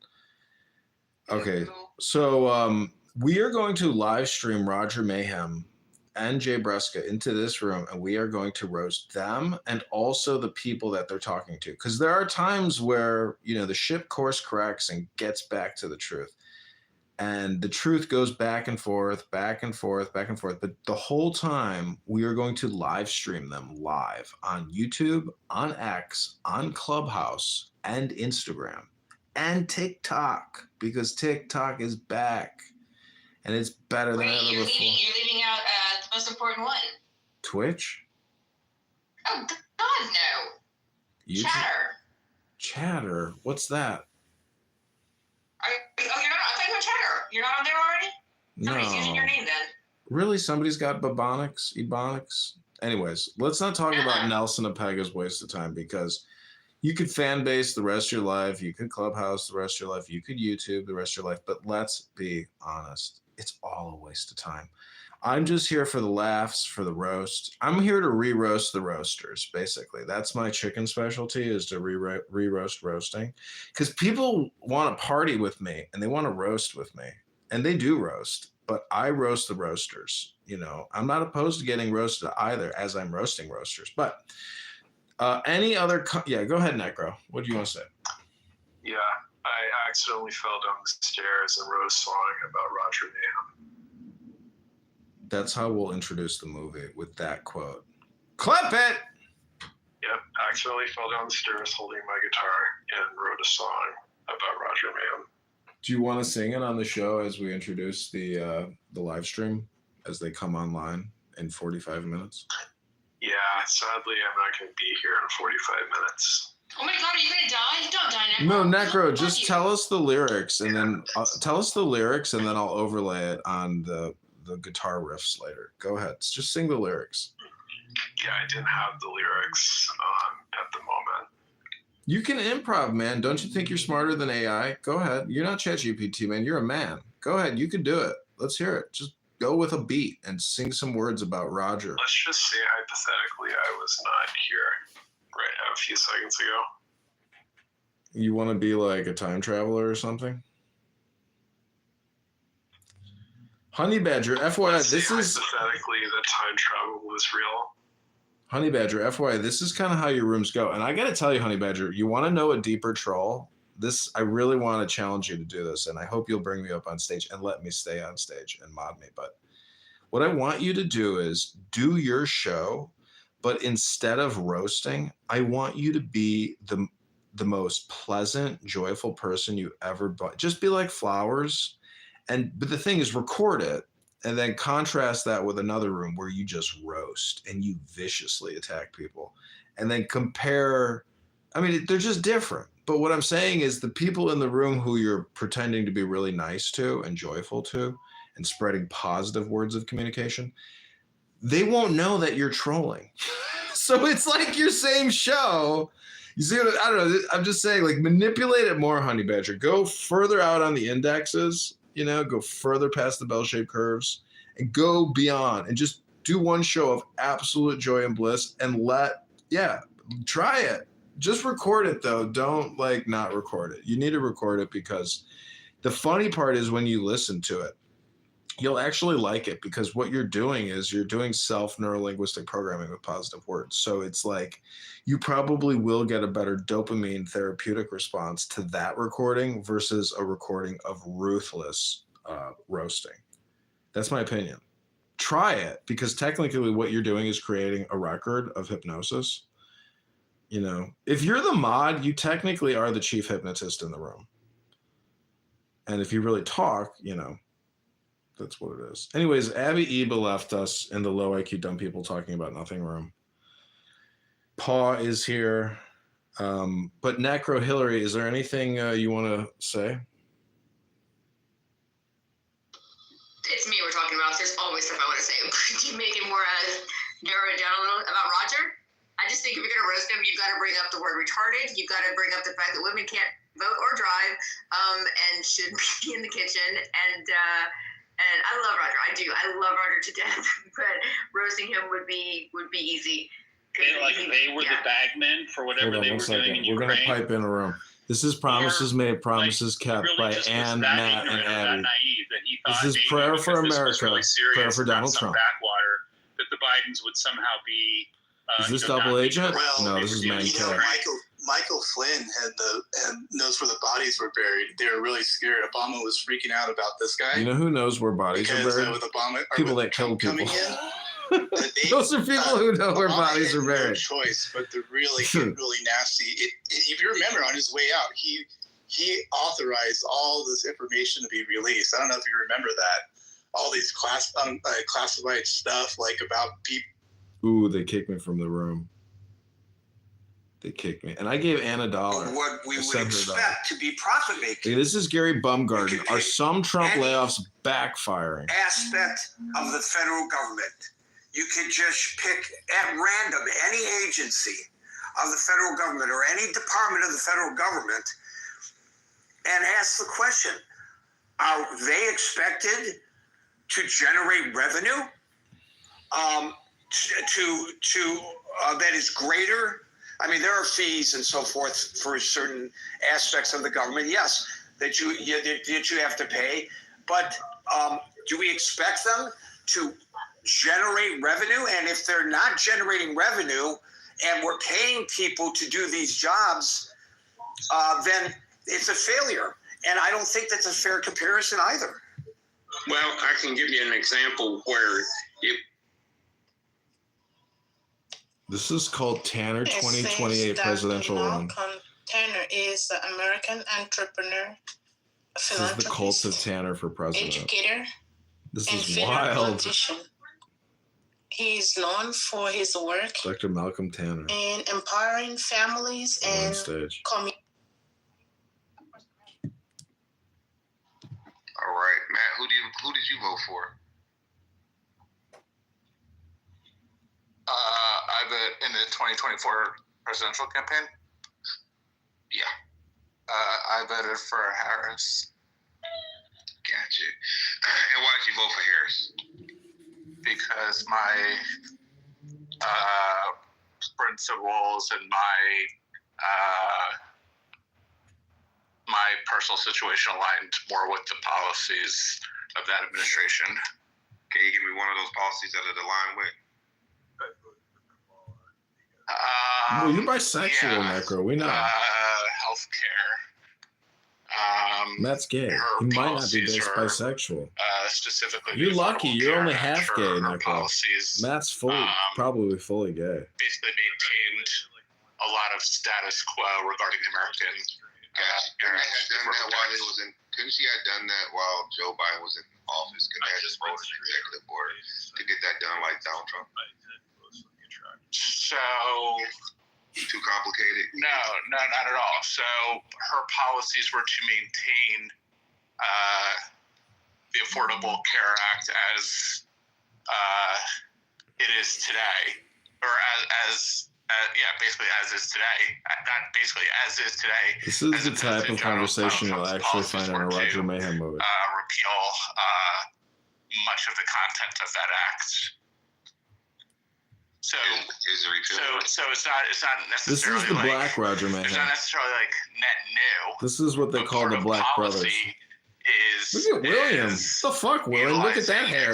Okay, so we are going to live stream Roger Mayhem and Jay Breska into this room, and we are going to roast them and also the people that they're talking to, because there are times where the ship course corrects and gets back to the truth. And the truth goes back and forth, back and forth, back and forth. But the whole time, we are going to live stream them live on YouTube, on X, on Clubhouse, and Instagram, and TikTok, because TikTok is back. And it's better than ever before. You're leaving out the most important one. Twitch? Oh, God, no. YouTube? Chatter? What's that? You're not. I thought you were Chatter. You're not on there already? Somebody's using your name then. Really? Somebody's got Ebonics? Anyways, let's not talk about Nelson Apega's waste of time, because you could fan base the rest of your life. You could Clubhouse the rest of your life. You could YouTube the rest of your life. But let's be honest. It's all a waste of time. I'm just here for the laughs, for the roast. I'm here to re-roast the roasters, basically. That's my chicken specialty, is to re-roast roasting. Because people want to party with me, and they want to roast with me. And they do roast, but I roast the roasters. You know, I'm not opposed to getting roasted either, as I'm roasting roasters. But any other... yeah, go ahead, Necro. What do you want to say? Yeah, I accidentally fell down the stairs and wrote a song about Roger Mayhem. That's how we'll introduce the movie, with that quote. Clip it! Yep, accidentally fell down the stairs holding my guitar and wrote a song about Roger Mayhem. Do you want to sing it on the show as we introduce the live stream as they come online in 45 minutes? Yeah, sadly, I'm not going to be here in 45 minutes. Oh my God, are you going to die? Don't die, Necro. No, Necro, just tell us the lyrics, and then I'll overlay it on the guitar riffs later. Go ahead. Just sing the lyrics. Yeah, I didn't have the lyrics at the moment. You can improv, man. Don't you think you're smarter than AI? Go ahead. You're not ChatGPT, man. You're a man. Go ahead. You can do it. Let's hear it. Just go with a beat and sing some words about Roger. Let's just say hypothetically I was not here a few seconds ago. You want to be like a time traveler or something? Honey Badger, FYI, this is... hypothetically that time travel was real. Honey Badger, FYI, this is kind of how your rooms go. And I got to tell you, Honey Badger, you want to know a deeper troll? I really want to challenge you to do this, and I hope you'll bring me up on stage and let me stay on stage and mod me. But what I want you to do is do your show, but instead of roasting, I want you to be the most pleasant, joyful person you ever bought. Just be like Flowers. But the thing is, record it and then contrast that with another room where you just roast and you viciously attack people, and then compare. I mean, they're just different. But what I'm saying is the people in the room who you're pretending to be really nice to and joyful to and spreading positive words of communication, they won't know that you're trolling. So it's like your same show. You see what I don't know. I'm just saying, like, manipulate it more, Honey Badger. Go further out on the indexes. You know, go further past the bell-shaped curves and go beyond and just do one show of absolute joy and bliss and try it. Just record it, though. Don't, not record it. You need to record it because the funny part is when you listen to it, you'll actually like it because what you're doing is you're doing self-neurolinguistic programming with positive words. So it's like you probably will get a better dopamine therapeutic response to that recording versus a recording of ruthless roasting. That's my opinion. Try it, because technically what you're doing is creating a record of hypnosis. You know, if you're the mod, you technically are the chief hypnotist in the room. And if you really talk, that's what it is. Anyways, Abby Eba left us in the low IQ dumb people talking about nothing room. Paw is here. But Necro Hillary, is there anything you want to say? It's me we're talking about. There's always stuff I want to say. Could you make it more narrow it down a little about Roger? I just think if you're going to roast him, you've got to bring up the word retarded. You've got to bring up the fact that women can't vote or drive and should be in the kitchen. And I love Roger. I do. I love Roger to death. But roasting him would be easy. They were the bagmen for whatever they were doing in Ukraine. We're going to pipe in a room. This is Promises Made, Promises Kept by Ann, Matt, and Abby. This is Prayer for America, Prayer for Donald Trump. Backwater that the Bidens would somehow be. Is this double agent? No, this is Man K. Michael Flynn had knows where the bodies were buried. They were really scared. Obama was freaking out about this guy. You know who knows where bodies are buried? With Obama, people that kill people. Those are people who know where bodies are buried. No choice, but they're really nasty. If you remember, on his way out, he authorized all this information to be released. I don't know if you remember that. All these classified stuff, about people. Ooh, they kicked me from the room. They kicked me. And I gave Ann $1. What we would expect to be profit-making. This is Gary Bumgarden. Are some Trump layoffs backfiring? Aspect of the federal government. You could just pick at random any agency of the federal government or any department of the federal government and ask the question, are they expected to generate revenue that is greater. I mean, there are fees and so forth for certain aspects of the government, yes, that you have to pay. But do we expect them to generate revenue? And if they're not generating revenue and we're paying people to do these jobs, then it's a failure. And I don't think that's a fair comparison either. Well, I can give you an example where This is called Tanner 2028 presidential run. Tanner is an American entrepreneur, This is the cult of Tanner for president. educator, This and is federal wild. politician. He is known for his work Dr. Malcolm Tanner in empowering families on and stage. communities. All right, Matt. Who did you vote for? I voted in the 2024 presidential campaign. Yeah. I voted for Harris. Gotcha. And why did you vote for Harris? Because my principles and my personal situation aligned more with the policies of that administration. Can you give me one of those policies that it aligned with? Well, you're bisexual, Necro. We know. Healthcare. Matt's gay. He might not be bisexual. Specifically, You're lucky. You're only half gay, Necro. policies. Matt's probably fully gay. Basically maintained a lot of status quo regarding the American. Couldn't she have done that while Joe Biden was in office? Couldn't have just voted an executive order to get that done like Donald Trump? So too complicated? No, not at all. So her policies were to maintain the Affordable Care Act as it is today, or basically as is today. Not basically as is today. This is the type of conversation you'll actually find in a Roger Mayhem movie. Repeal much of the content of that act. So it's not necessarily. This is the Black Roger Mayhem. It's not necessarily like net new. This is what they call the Black Brothers. Look at William. The fuck, William? Look at that hair.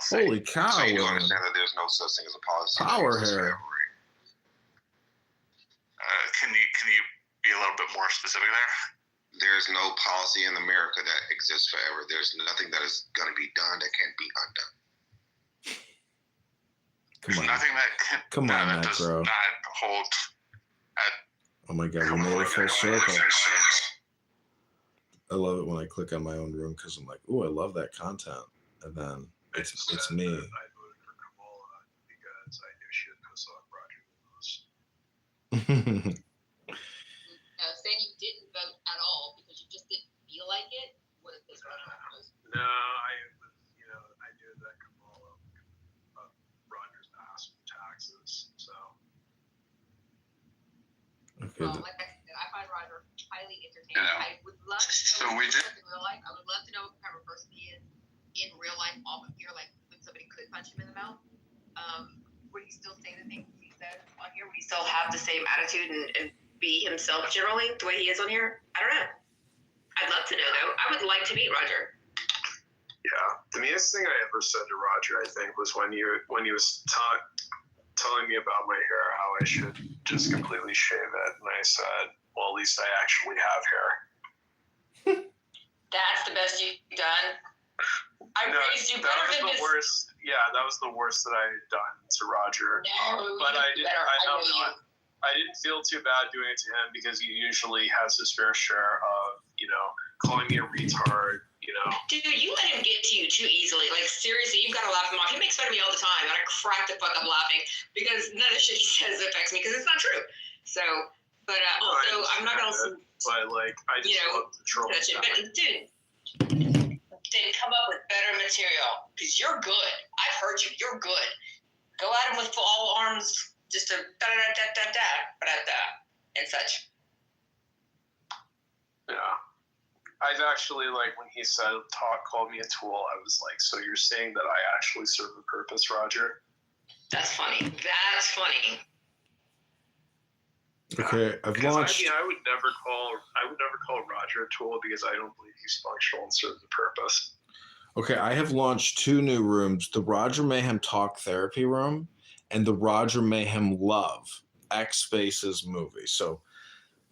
Holy cow, So you do William. understand that there's no such thing as a policy? Power hair. Can you be a little bit more specific there? There's no policy in America that exists forever. There's nothing that is going to be done that can't be undone. Come on. Nothing that Come on, that does Necro. not hold. Oh my god, we made it full circle. I love it when I click on my own room because I'm like, ooh, I love that content. And then it's me. I voted for Kamala because I knew she would piss off Roger Lewis. Saying you didn't vote at all because you just didn't feel like it would have pissed Roger off. No, I knew that Kamala Rogers asked for taxes, so. Okay. Like I said, I find Roger highly entertaining. I would love to know in real life. I would love to know what kind of person he is in real life off of here, like when somebody could punch him in the mouth. Would he still say the things he said on here? Would he still have the same attitude and be himself generally the way he is on here? I don't know. I'd love to know though. I would like to meet Roger. Yeah, the meanest thing I ever said to Roger, I think, was when he was telling me about my hair, how I should just completely shave it, and I said, "Well, at least I actually have hair." That's the best you've done. I raised you better than this. Worst. Yeah, that was the worst that I had done to Roger. No, but I didn't. better. I didn't feel too bad doing it to him because he usually has his fair share of, calling me a retard. Dude, you let him get to you too easily. Like, seriously, you've got to laugh him off. He makes fun of me all the time, and I crack the fuck up laughing because none of the shit he says affects me because it's not true. So, but also, I'm not gonna. But I just love to troll. But dude, then come up with better material because you're good. I've heard you. You're good. Go at him with all arms, just a da da da da da da da and such. Yeah. I've actually, like, when he said, called me a tool, I was like, so you're saying that I actually serve a purpose, Roger? That's funny. That's funny. Okay, I've launched. I would never call Roger a tool because I don't believe he's functional and serves a purpose. Okay, I have launched 2 new rooms: the Roger Mayhem Talk Therapy Room and the Roger Mayhem Love X Spaces movie. So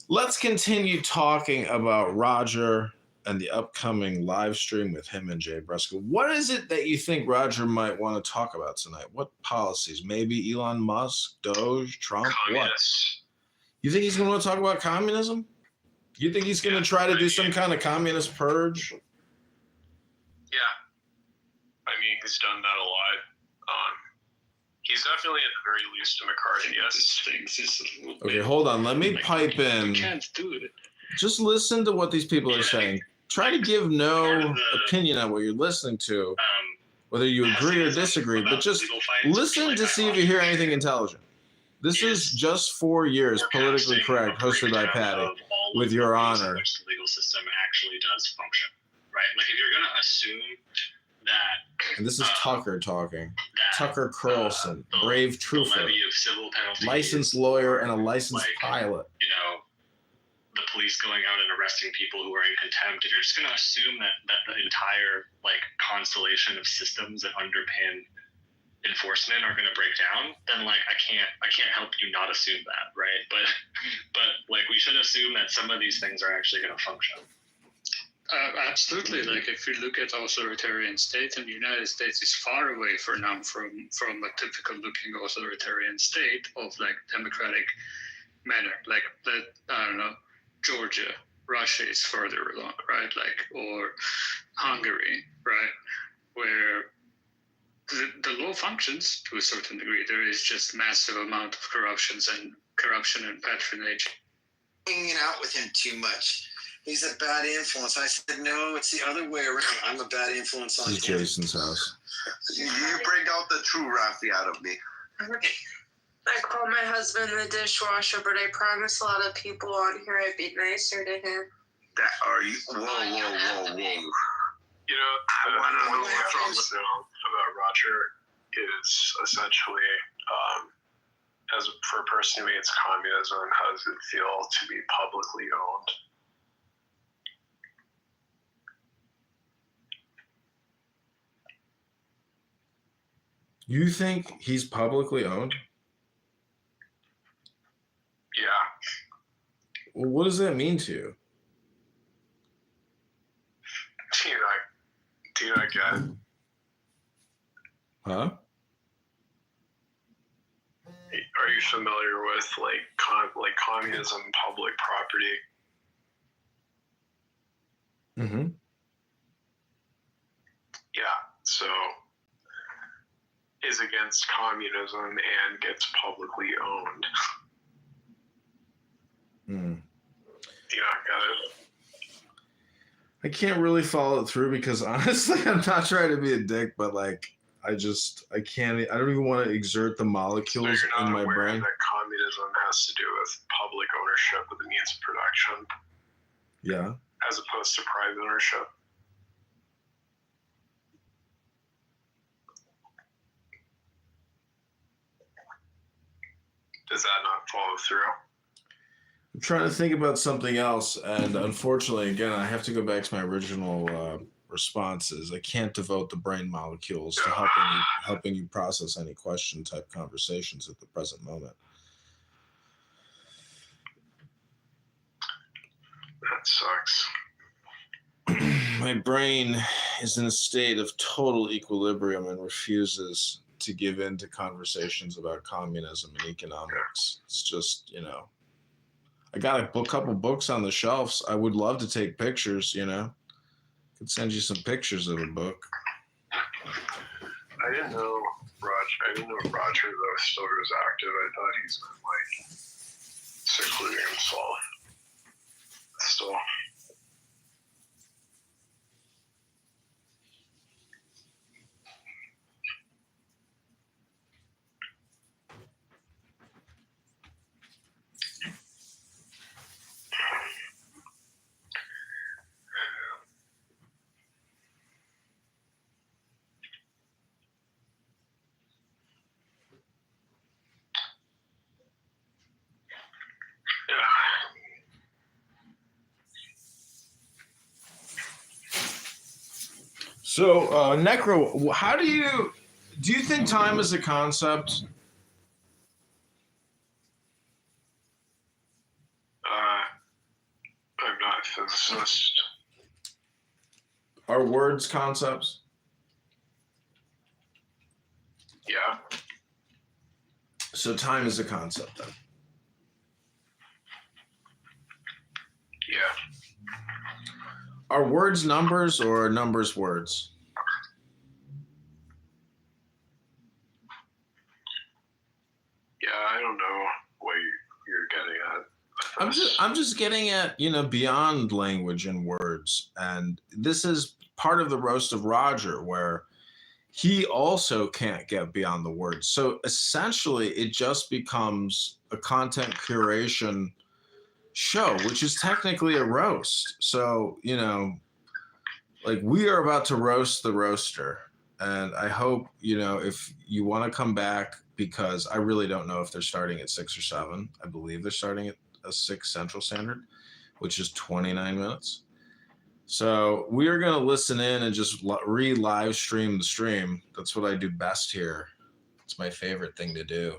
let's continue talking about Roger and the upcoming live stream with him and Jay Briscoe. What is it that you think Roger might want to talk about tonight? What policies? Maybe Elon Musk, Doge, Trump? Communists. What? You think he's going to want to talk about communism? You think he's going to try to do some kind of communist purge? Yeah. I mean, he's done that a lot. He's definitely at the very least a McCarthyist. Okay, hold on. Let me pipe in. Can't do it. Just listen to what these people are saying. Try to give no opinion on what you're listening to, whether you agree or disagree, but just listen to see if you hear anything intelligent. This is Just 4 Years, Politically Correct, hosted by Patty, with Your Honor. The legal system actually does function, right? Like, if you're going to assume that... And this is Tucker talking. Tucker Carlson, brave truther, licensed lawyer and a licensed pilot. You know, the police going out and arresting people who are in contempt. If you're just going to assume that the entire, like, constellation of systems that underpin enforcement are going to break down, then, like, I can't help you not assume that, right? But like, we should assume that some of these things are actually going to function. Absolutely. Like, if you look at authoritarian states, and the United States is far away from a typical looking authoritarian state of, like, democratic manner. Like, I don't know, Georgia, Russia is further along, right? Like, or Hungary, right? Where the law functions to a certain degree. There is just massive amount of corruption and patronage. Hanging out with him too much. He's a bad influence. I said, no, it's the other way around. I'm a bad influence on him. This is Jason's house. You bring out the true Rafi out of me. I call my husband the dishwasher, but I promise a lot of people on here I'd be nicer to him. That are you? Whoa. You know, one of the things about Roger is essentially, for a person who hates communism, how does it feel to be publicly owned? You think he's publicly owned? Yeah. Well, what does that mean to you? Do you not get it? Huh? Are you familiar with like communism, public property? Mm-hmm. Yeah. So is against communism and gets publicly owned. Hmm. Do you not get it? I can't really follow it through because honestly, I'm not trying to be a dick, but like, I don't even want to exert the molecules so in my brain. That communism has to do with public ownership of the means of production. Yeah. As opposed to private ownership. Does that not follow through? I'm trying to think about something else, and unfortunately, again, I have to go back to my original responses. I can't devote the brain molecules to helping you process any question type conversations at the present moment. That sucks. My brain is in a state of total equilibrium and refuses to give in to conversations about communism and economics. It's just, I got a couple books on the shelves. I would love to take pictures, Could send you some pictures of a book. I didn't know Roger though still was active. I thought he's been like secluding himself. Still. So, Necro, how do you think time is a concept? I'm not a physicist. Are words concepts? Yeah. So time is a concept then? Yeah. Are words numbers or are numbers words? Yeah, I don't know what you're getting at. I'm just getting at, beyond language and words. And this is part of the roast of Roger, where he also can't get beyond the words. So essentially, it just becomes a content curation show, which is technically a roast. So, we are about to roast the roaster. And I hope, if you want to come back, because I really don't know if they're starting at 6 or 7. I believe they're starting at a 6 Central Standard, which is 29 minutes. So we are going to listen in and just re-live stream the stream. That's what I do best here. It's my favorite thing to do.